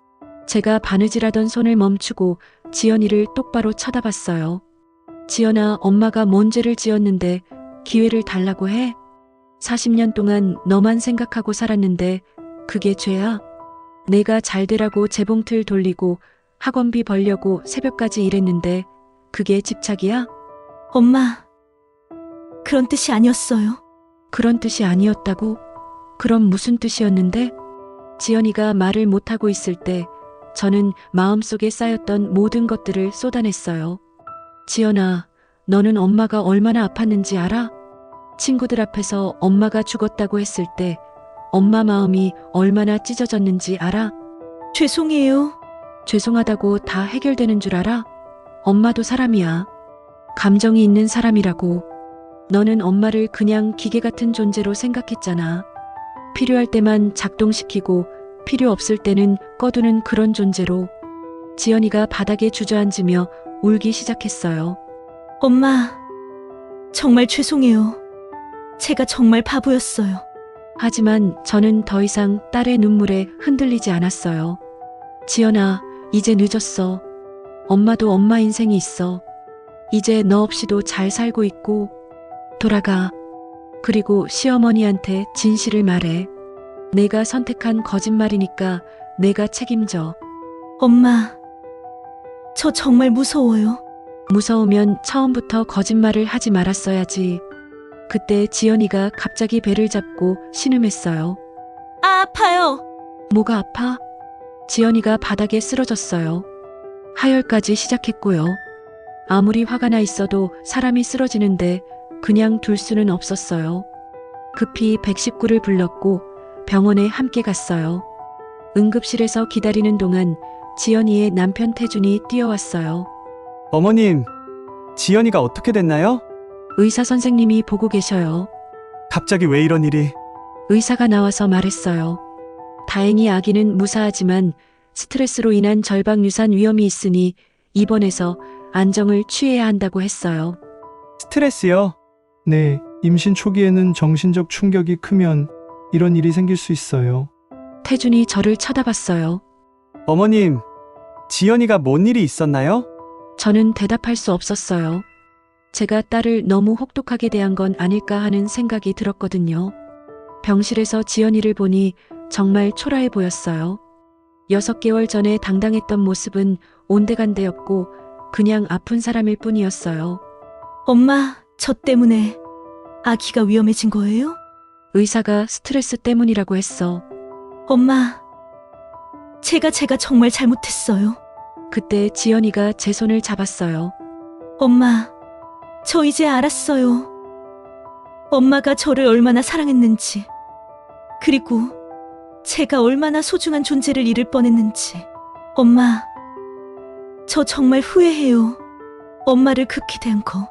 제가 바느질하던 손을 멈추고 지연이를 똑바로 쳐다봤어요. 지연아, 엄마가 뭔 죄를 지었는데 기회를 달라고 해? 40년 동안 너만 생각하고 살았는데 그게 죄야? 내가 잘 되라고 재봉틀 돌리고 학원비 벌려고 새벽까지 일했는데 그게 집착이야? 엄마, 그런 뜻이 아니었어요. 그런 뜻이 아니었다고? 그럼 무슨 뜻이었는데? 지연이가 말을 못하고 있을 때 저는 마음속에 쌓였던 모든 것들을 쏟아냈어요. 지연아, 너는 엄마가 얼마나 아팠는지 알아? 친구들 앞에서 엄마가 죽었다고 했을 때 엄마 마음이 얼마나 찢어졌는지 알아? 죄송해요. 죄송하다고 다 해결되는 줄 알아? 엄마도 사람이야. 감정이 있는 사람이라고. 너는 엄마를 그냥 기계 같은 존재로 생각했잖아. 필요할 때만 작동시키고 필요 없을 때는 꺼두는 그런 존재로. 지연이가 바닥에 주저앉으며 울기 시작했어요. 엄마, 정말 죄송해요. 제가 정말 바보였어요. 하지만 저는 더 이상 딸의 눈물에 흔들리지 않았어요. 지연아, 이제 늦었어. 엄마도 엄마 인생이 있어. 이제 너 없이도 잘 살고 있고. 돌아가. 그리고 시어머니한테 진실을 말해. 내가 선택한 거짓말이니까 내가 책임져. 엄마, 저 정말 무서워요. 무서우면 처음부터 거짓말을 하지 말았어야지. 그때 지연이가 갑자기 배를 잡고 신음했어요. 아, 아파요. 뭐가 아파? 지연이가 바닥에 쓰러졌어요. 하혈까지 시작했고요. 아무리 화가 나 있어도 사람이 쓰러지는데 그냥 둘 수는 없었어요. 급히 119를 불렀고 병원에 함께 갔어요. 응급실에서 기다리는 동안 지연이의 남편 태준이 뛰어왔어요. 어머님, 지연이가 어떻게 됐나요? 의사 선생님이 보고 계셔요. 갑자기 왜 이런 일이? 의사가 나와서 말했어요. 다행히 아기는 무사하지만 스트레스로 인한 절박 유산 위험이 있으니 입원해서 안정을 취해야 한다고 했어요. 스트레스요? 네, 임신 초기에는 정신적 충격이 크면 이런 일이 생길 수 있어요. 태준이 저를 쳐다봤어요. 어머님, 지연이가 뭔 일이 있었나요? 저는 대답할 수 없었어요. 제가 딸을 너무 혹독하게 대한 건 아닐까 하는 생각이 들었거든요. 병실에서 지연이를 보니 정말 초라해 보였어요. 6개월 전에 당당했던 모습은 온데간데였고 그냥 아픈 사람일 뿐이었어요. 엄마, 저 때문에 아기가 위험해진 거예요? 의사가 스트레스 때문이라고 했어. 엄마, 제가 정말 잘못했어요. 그때 지연이가 제 손을 잡았어요. 엄마, 저 이제 알았어요. 엄마가 저를 얼마나 사랑했는지, 그리고 제가 얼마나 소중한 존재를 잃을 뻔했는지. 엄마, 저 정말 후회해요. 엄마를 극히 대한 거.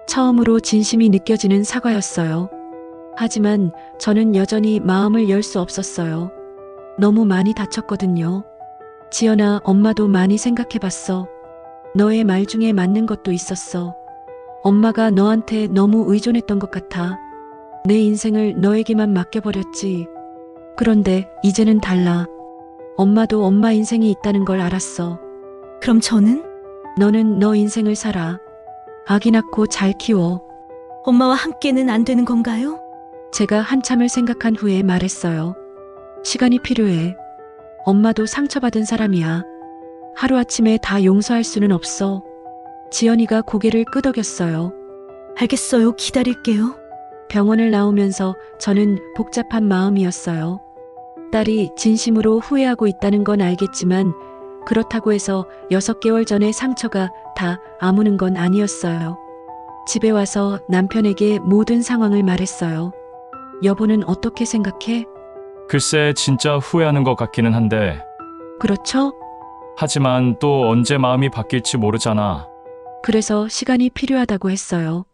처음으로 진심이 느껴지는 사과였어요. 하지만 저는 여전히 마음을 열 수 없었어요. 너무 많이 다쳤거든요. 지연아, 엄마도 많이 생각해봤어. 너의 말 중에 맞는 것도 있었어. 엄마가 너한테 너무 의존했던 것 같아. 내 인생을 너에게만 맡겨버렸지. 그런데 이제는 달라. 엄마도 엄마 인생이 있다는 걸 알았어. 그럼 저는? 너는 너 인생을 살아. 아기 낳고 잘 키워. 엄마와 함께는 안 되는 건가요? 제가 한참을 생각한 후에 말했어요. 시간이 필요해. 엄마도 상처받은 사람이야. 하루아침에 다 용서할 수는 없어. 지연이가 고개를 끄덕였어요. 알겠어요. 기다릴게요. 병원을 나오면서 저는 복잡한 마음이었어요. 딸이 진심으로 후회하고 있다는 건 알겠지만 그렇다고 해서 6개월 전의 상처가 다 아무는 건 아니었어요. 집에 와서 남편에게 모든 상황을 말했어요. 여보는 어떻게 생각해? 글쎄, 진짜 후회하는 것 같기는 한데, 그렇죠? 하지만 또 언제 마음이 바뀔지 모르잖아. 그래서 시간이 필요하다고 했어요.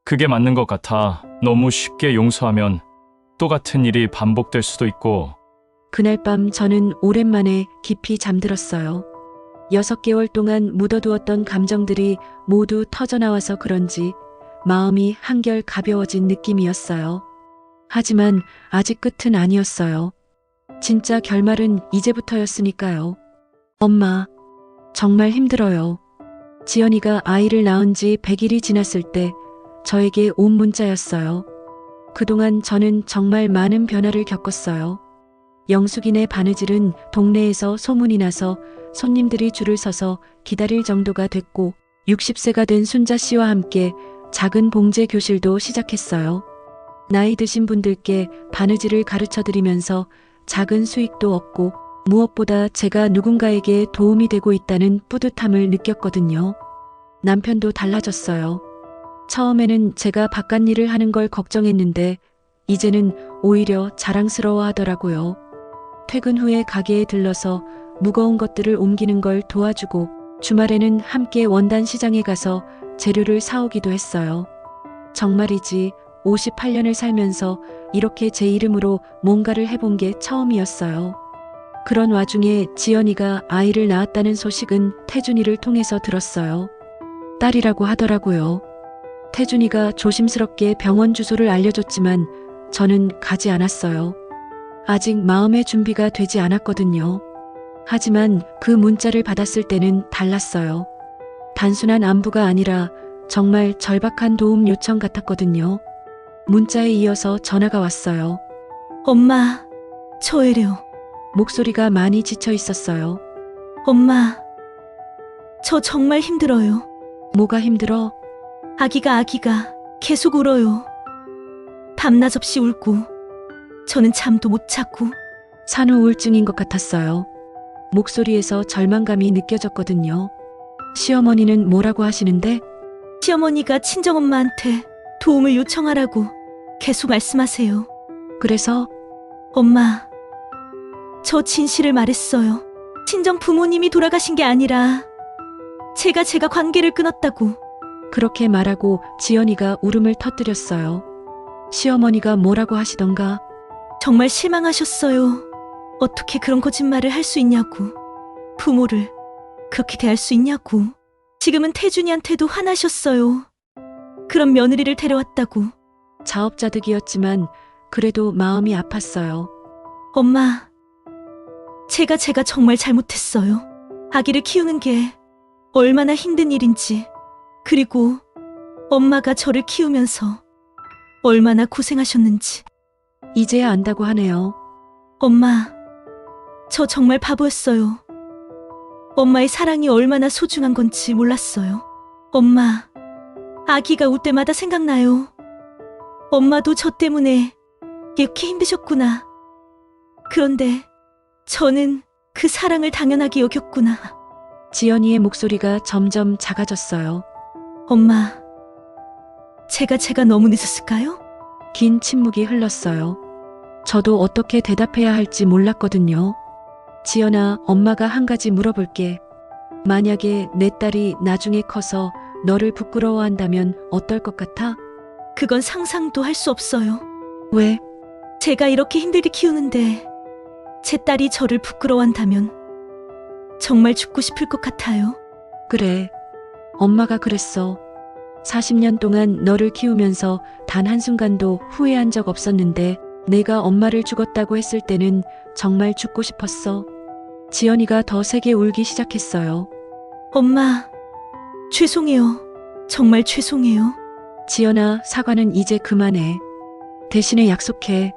그게 맞는 것 같아. 너무 쉽게 용서하면 똑같은 일이 반복될 수도 있고. 그날 밤 저는 오랜만에 깊이 잠들었어요. 6개월 동안 묻어두었던 감정들이 모두 터져나와서 그런지 마음이 한결 가벼워진 느낌이었어요. 하지만 아직 끝은 아니었어요. 진짜 결말은 이제부터였으니까요. 엄마, 정말 힘들어요. 지연이가 아이를 낳은 지 100일이 지났을 때 저에게 온 문자였어요. 그동안 저는 정말 많은 변화를 겪었어요. 영숙이네 바느질은 동네에서 소문이 나서 손님들이 줄을 서서 기다릴 정도가 됐고 60세가 된 순자 씨와 함께 작은 봉제 교실도 시작했어요. 나이 드신 분들께 바느질을 가르쳐 드리면서 작은 수익도 얻고 무엇보다 제가 누군가에게 도움이 되고 있다는 뿌듯함을 느꼈거든요. 남편도 달라졌어요. 처음에는 제가 바깥일을 하는 걸 걱정했는데 이제는 오히려 자랑스러워 하더라고요. 퇴근 후에 가게에 들러서 무거운 것들을 옮기는 걸 도와주고 주말에는 함께 원단 시장에 가서 재료를 사오기도 했어요. 정말이지 58년을 살면서 이렇게 제 이름으로 뭔가를 해본 게 처음이었어요. 그런 와중에 지연이가 아이를 낳았다는 소식은 태준이를 통해서 들었어요. 딸이라고 하더라고요. 태준이가 조심스럽게 병원 주소를 알려줬지만 저는 가지 않았어요. 아직 마음의 준비가 되지 않았거든요. 하지만 그 문자를 받았을 때는 달랐어요. 단순한 안부가 아니라 정말 절박한 도움 요청 같았거든요. 문자에 이어서 전화가 왔어요. 엄마, 저예요. 목소리가 많이 지쳐 있었어요. 엄마, 저 정말 힘들어요. 뭐가 힘들어? 아기가 계속 울어요. 밤낮 없이 울고 저는 잠도 못 자고. 산후 우울증인 것 같았어요. 목소리에서 절망감이 느껴졌거든요. 시어머니는 뭐라고 하시는데? 시어머니가 친정엄마한테 도움을 요청하라고 계속 말씀하세요. 그래서? 엄마, 저 진실을 말했어요. 친정 부모님이 돌아가신 게 아니라 제가 관계를 끊었다고. 그렇게 말하고 지연이가 울음을 터뜨렸어요. 시어머니가 뭐라고 하시던가? 정말 실망하셨어요. 어떻게 그런 거짓말을 할 수 있냐고. 부모를 그렇게 대할 수 있냐고. 지금은 태준이한테도 화나셨어요. 그런 며느리를 데려왔다고. 자업자득이었지만 그래도 마음이 아팠어요. 엄마, 제가 정말 잘못했어요. 아기를 키우는 게 얼마나 힘든 일인지, 그리고 엄마가 저를 키우면서 얼마나 고생하셨는지. 이제야 안다고 하네요. 엄마, 저 정말 바보였어요. 엄마의 사랑이 얼마나 소중한 건지 몰랐어요. 엄마, 아기가 울 때마다 생각나요. 엄마도 저 때문에 이렇게 힘드셨구나. 그런데 저는 그 사랑을 당연하게 여겼구나. 지연이의 목소리가 점점 작아졌어요. 엄마, 제가 너무 늦었을까요? 긴 침묵이 흘렀어요. 저도 어떻게 대답해야 할지 몰랐거든요. 지연아, 엄마가 한 가지 물어볼게. 만약에 내 딸이 나중에 커서 너를 부끄러워한다면 어떨 것 같아? 그건 상상도 할 수 없어요. 왜? 제가 이렇게 힘들게 키우는데 제 딸이 저를 부끄러워한다면 정말 죽고 싶을 것 같아요. 그래. 엄마가 그랬어. 40년 동안 너를 키우면서 단 한순간도 후회한 적 없었는데 내가 엄마를 죽었다고 했을 때는 정말 죽고 싶었어. 지연이가 더 세게 울기 시작했어요. 엄마, 죄송해요. 정말 죄송해요. 지연아, 사과는 이제 그만해. 대신에 약속해.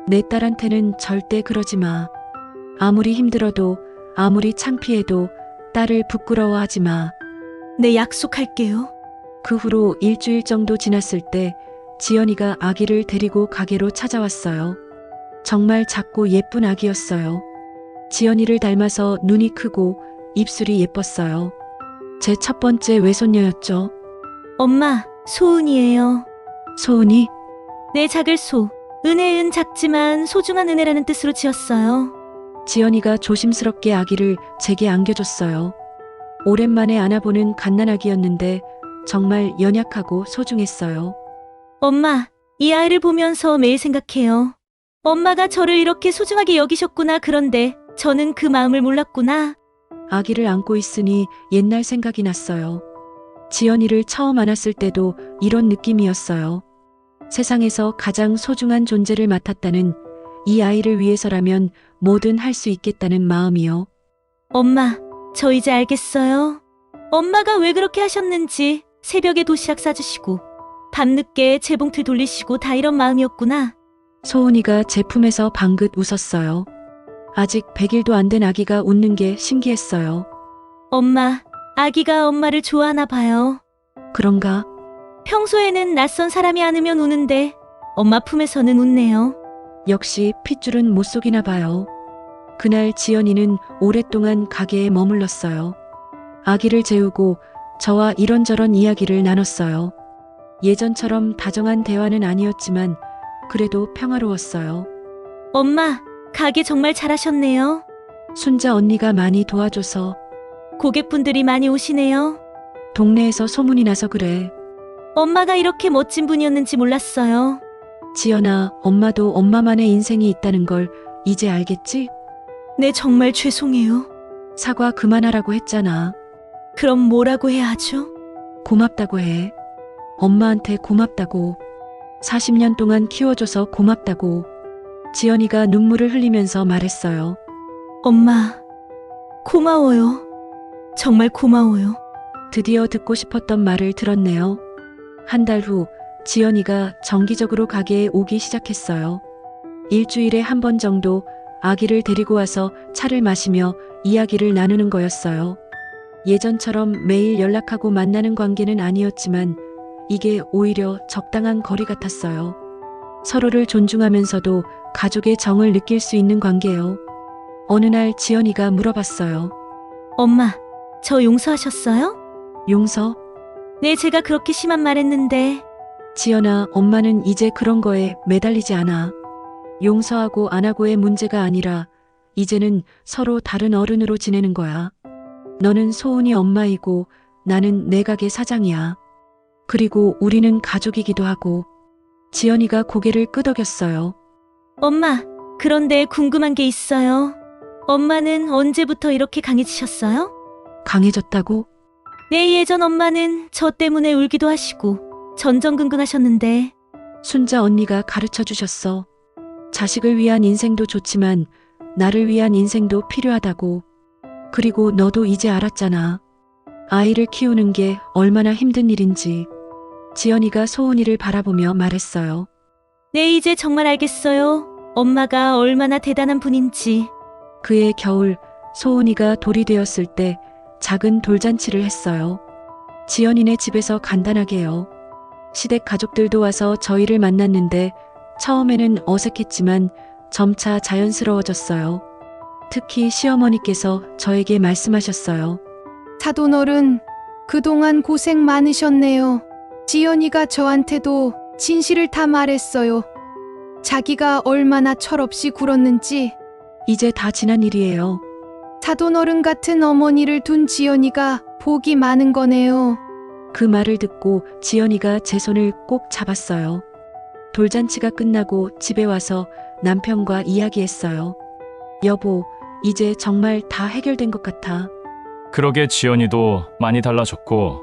내 딸한테는 절대 그러지 마. 아무리 힘들어도, 아무리 창피해도 딸을 부끄러워하지 마. 네, 약속할게요. 그 후로 일주일 정도 지났을 때 지연이가 아기를 데리고 가게로 찾아왔어요. 정말 작고 예쁜 아기였어요. 지연이를 닮아서 눈이 크고 입술이 예뻤어요. 제 첫 번째 외손녀였죠. 엄마, 소은이에요. 소은이? 네, 작을 소. 은혜은 작지만 소중한 은혜라는 뜻으로 지었어요. 지연이가 조심스럽게 아기를 제게 안겨줬어요. 오랜만에 안아보는 갓난아기였는데 정말 연약하고 소중했어요. 엄마, 이 아이를 보면서 매일 생각해요. 엄마가 저를 이렇게 소중하게 여기셨구나. 그런데 저는 그 마음을 몰랐구나. 아기를 안고 있으니 옛날 생각이 났어요. 지연이를 처음 안았을 때도 이런 느낌이었어요. 세상에서 가장 소중한 존재를 맡았다는, 이 아이를 위해서라면 뭐든 할 수 있겠다는 마음이요. 엄마, 저 이제 알겠어요. 엄마가 왜 그렇게 하셨는지 새벽에 도시락 싸주시고 밤늦게 재봉틀 돌리시고 다 이런 마음이었구나. 소은이가 제품에서 방긋 웃었어요. 아직 100일도 안 된 아기가 웃는 게 신기했어요. 엄마, 아기가 엄마를 좋아하나 봐요. 그런가? 평소에는 낯선 사람이 안으면 우는데 엄마 품에서는 웃네요. 역시 핏줄은 못 속이나 봐요. 그날 지연이는 오랫동안 가게에 머물렀어요. 아기를 재우고 저와 이런저런 이야기를 나눴어요. 예전처럼 다정한 대화는 아니었지만 그래도 평화로웠어요. 엄마, 가게 정말 잘하셨네요. 순자 언니가 많이 도와줘서 고객분들이 많이 오시네요. 동네에서 소문이 나서 그래. 엄마가 이렇게 멋진 분이었는지 몰랐어요. 지연아, 엄마도 엄마만의 인생이 있다는 걸 이제 알겠지? 네, 정말 죄송해요. 사과 그만하라고 했잖아. 그럼 뭐라고 해야 하죠? 고맙다고 해. 엄마한테 고맙다고. 40년 동안 키워줘서 고맙다고. 지연이가 눈물을 흘리면서 말했어요. 엄마, 고마워요. 정말 고마워요. 드디어 듣고 싶었던 말을 들었네요. 한 달 후 지연이가 정기적으로 가게에 오기 시작했어요. 일주일에 한 번 정도 아기를 데리고 와서 차를 마시며 이야기를 나누는 거였어요. 예전처럼 매일 연락하고 만나는 관계는 아니었지만 이게 오히려 적당한 거리 같았어요. 서로를 존중하면서도 가족의 정을 느낄 수 있는 관계요. 어느 날 지연이가 물어봤어요. 엄마, 저 용서하셨어요? 용서? 네, 제가 그렇게 심한 말 했는데. 지연아, 엄마는 이제 그런 거에 매달리지 않아. 용서하고 안 하고의 문제가 아니라 이제는 서로 다른 어른으로 지내는 거야. 너는 소은이 엄마이고 나는 내 가게 사장이야. 그리고 우리는 가족이기도 하고. 지연이가 고개를 끄덕였어요. 엄마, 그런데 궁금한 게 있어요. 엄마는 언제부터 이렇게 강해지셨어요? 강해졌다고? 네, 예전 엄마는 저 때문에 울기도 하시고 전전긍긍하셨는데. 순자 언니가 가르쳐 주셨어. 자식을 위한 인생도 좋지만 나를 위한 인생도 필요하다고. 그리고 너도 이제 알았잖아. 아이를 키우는 게 얼마나 힘든 일인지. 지연이가 소은이를 바라보며 말했어요. 네, 이제 정말 알겠어요. 엄마가 얼마나 대단한 분인지. 그해 겨울 소은이가 돌이 되었을 때 작은 돌잔치를 했어요. 지연이네 집에서 간단하게요. 시댁 가족들도 와서 저희를 만났는데 처음에는 어색했지만 점차 자연스러워졌어요. 특히 시어머니께서 저에게 말씀하셨어요. 사돈어른, 그동안 고생 많으셨네요. 지연이가 저한테도 진실을 다 말했어요. 자기가 얼마나 철없이 굴었는지. 이제 다 지난 일이에요. 사돈어른 같은 어머니를 둔 지연이가 복이 많은 거네요. 그 말을 듣고 지연이가 제 손을 꼭 잡았어요. 돌잔치가 끝나고 집에 와서 남편과 이야기했어요. 여보, 이제 정말 다 해결된 것 같아. 그러게 지연이도 많이 달라졌고.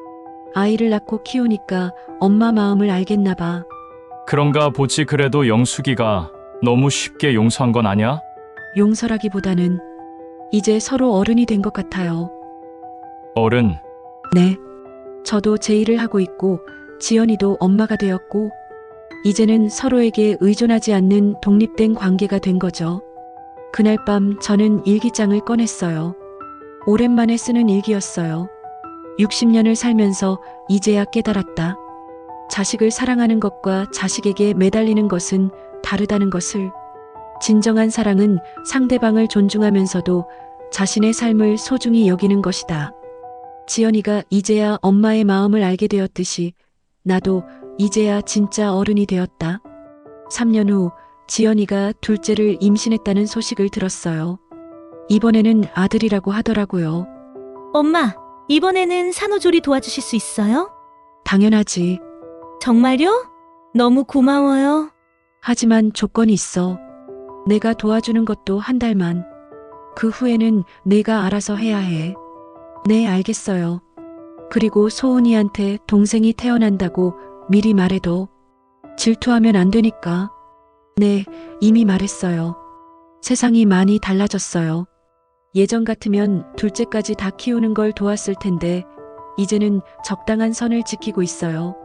아이를 낳고 키우니까 엄마 마음을 알겠나 봐. 그런가 보지. 그래도 영숙이가 너무 쉽게 용서한 건 아냐? 용서라기보다는 이제 서로 어른이 된 것 같아요. 어른. 네. 저도 제 일을 하고 있고 지연이도 엄마가 되었고 이제는 서로에게 의존하지 않는 독립된 관계가 된 거죠. 그날 밤 저는 일기장을 꺼냈어요. 오랜만에 쓰는 일기였어요. 60년을 살면서 이제야 깨달았다. 자식을 사랑하는 것과 자식에게 매달리는 것은 다르다는 것을. 진정한 사랑은 상대방을 존중하면서도 자신의 삶을 소중히 여기는 것이다. 지연이가 이제야 엄마의 마음을 알게 되었듯이 나도 이제야 진짜 어른이 되었다. 3년 후 지연이가 둘째를 임신했다는 소식을 들었어요. 이번에는 아들이라고 하더라고요. 엄마, 이번에는 산후조리 도와주실 수 있어요? 당연하지. 정말요? 너무 고마워요. 하지만 조건이 있어. 내가 도와주는 것도 한 달만. 그 후에는 내가 알아서 해야 해. 네, 알겠어요. 그리고 소은이한테 동생이 태어난다고 미리 말해도 질투하면 안 되니까. 네, 이미 말했어요. 세상이 많이 달라졌어요. 예전 같으면 둘째까지 다 키우는 걸 도왔을 텐데 이제는 적당한 선을 지키고 있어요.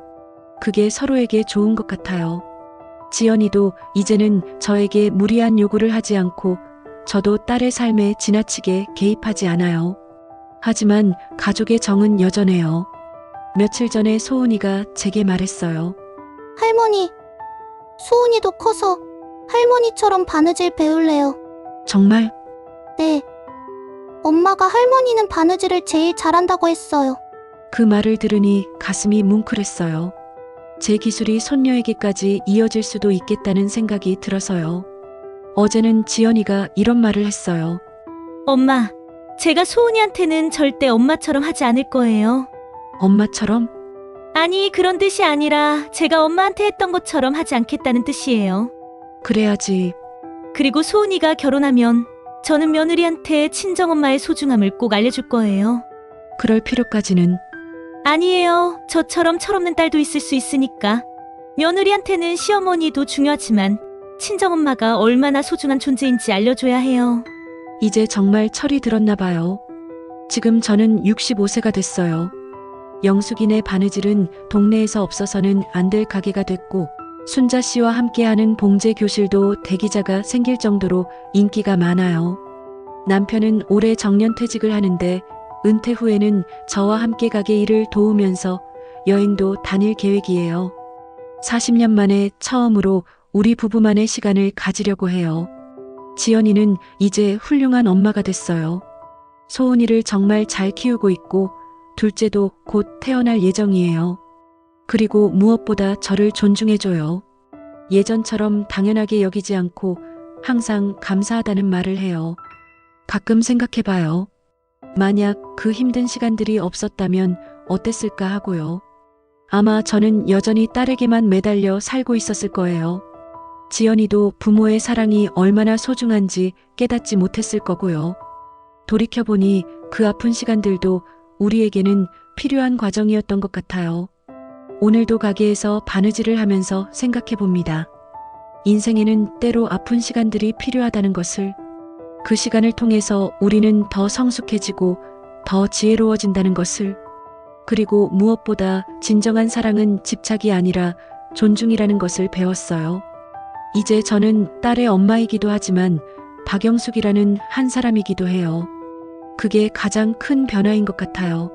그게 서로에게 좋은 것 같아요. 지연이도 이제는 저에게 무리한 요구를 하지 않고 저도 딸의 삶에 지나치게 개입하지 않아요. 하지만 가족의 정은 여전해요. 며칠 전에 소은이가 제게 말했어요. 할머니, 소은이도 커서 할머니처럼 바느질 배울래요. 정말? 네. 엄마가 할머니는 바느질을 제일 잘한다고 했어요. 그 말을 들으니 가슴이 뭉클했어요. 제 기술이 손녀에게까지 이어질 수도 있겠다는 생각이 들어서요. 어제는 지연이가 이런 말을 했어요. 엄마, 제가 소은이한테는 절대 엄마처럼 하지 않을 거예요. 엄마처럼? 아니, 그런 뜻이 아니라 제가 엄마한테 했던 것처럼 하지 않겠다는 뜻이에요. 그래야지. 그리고 소은이가 결혼하면 저는 며느리한테 친정엄마의 소중함을 꼭 알려줄 거예요. 그럴 필요까지는. 아니에요. 저처럼 철없는 딸도 있을 수 있으니까. 며느리한테는 시어머니도 중요하지만 친정엄마가 얼마나 소중한 존재인지 알려줘야 해요. 이제 정말 철이 들었나 봐요. 지금 저는 65세가 됐어요. 영숙이네 바느질은 동네에서 없어서는 안 될 가게가 됐고 순자 씨와 함께하는 봉제 교실도 대기자가 생길 정도로 인기가 많아요. 남편은 올해 정년퇴직을 하는데 은퇴 후에는 저와 함께 가게 일을 도우면서 여행도 다닐 계획이에요. 40년 만에 처음으로 우리 부부만의 시간을 가지려고 해요. 지연이는 이제 훌륭한 엄마가 됐어요. 소은이를 정말 잘 키우고 있고 둘째도 곧 태어날 예정이에요. 그리고 무엇보다 저를 존중해줘요. 예전처럼 당연하게 여기지 않고 항상 감사하다는 말을 해요. 가끔 생각해봐요. 만약 그 힘든 시간들이 없었다면 어땠을까 하고요. 아마 저는 여전히 딸에게만 매달려 살고 있었을 거예요. 지연이도 부모의 사랑이 얼마나 소중한지 깨닫지 못했을 거고요. 돌이켜보니 그 아픈 시간들도 우리에게는 필요한 과정이었던 것 같아요. 오늘도 가게에서 바느질을 하면서 생각해 봅니다. 인생에는 때로 아픈 시간들이 필요하다는 것을, 그 시간을 통해서 우리는 더 성숙해지고 더 지혜로워진다는 것을, 그리고 무엇보다 진정한 사랑은 집착이 아니라 존중이라는 것을 배웠어요. 이제 저는 딸의 엄마이기도 하지만 박영숙이라는 한 사람이기도 해요. 그게 가장 큰 변화인 것 같아요.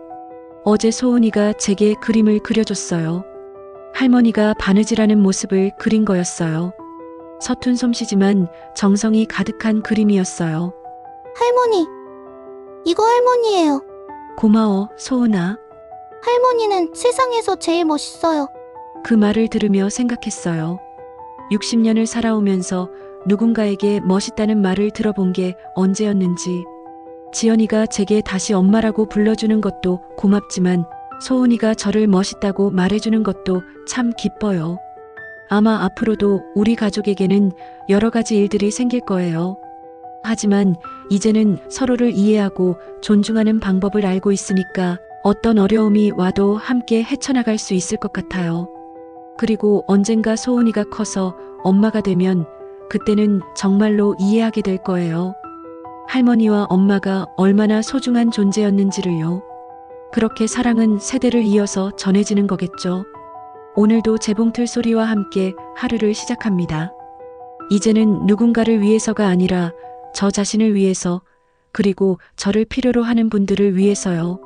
어제 소은이가 제게 그림을 그려줬어요. 할머니가 바느질하는 모습을 그린 거였어요. 서툰 솜씨지만 정성이 가득한 그림이었어요. 할머니, 이거 할머니예요. 고마워, 소은아. 할머니는 세상에서 제일 멋있어요. 그 말을 들으며 생각했어요. 60년을 살아오면서 누군가에게 멋있다는 말을 들어본 게 언제였는지. 지연이가 제게 다시 엄마라고 불러주는 것도 고맙지만 소은이가 저를 멋있다고 말해주는 것도 참 기뻐요. 아마 앞으로도 우리 가족에게는 여러 가지 일들이 생길 거예요. 하지만 이제는 서로를 이해하고 존중하는 방법을 알고 있으니까 어떤 어려움이 와도 함께 헤쳐나갈 수 있을 것 같아요. 그리고 언젠가 소은이가 커서 엄마가 되면 그때는 정말로 이해하게 될 거예요. 할머니와 엄마가 얼마나 소중한 존재였는지를요. 그렇게 사랑은 세대를 이어서 전해지는 거겠죠. 오늘도 재봉틀 소리와 함께 하루를 시작합니다. 이제는 누군가를 위해서가 아니라 저 자신을 위해서, 그리고 저를 필요로 하는 분들을 위해서요.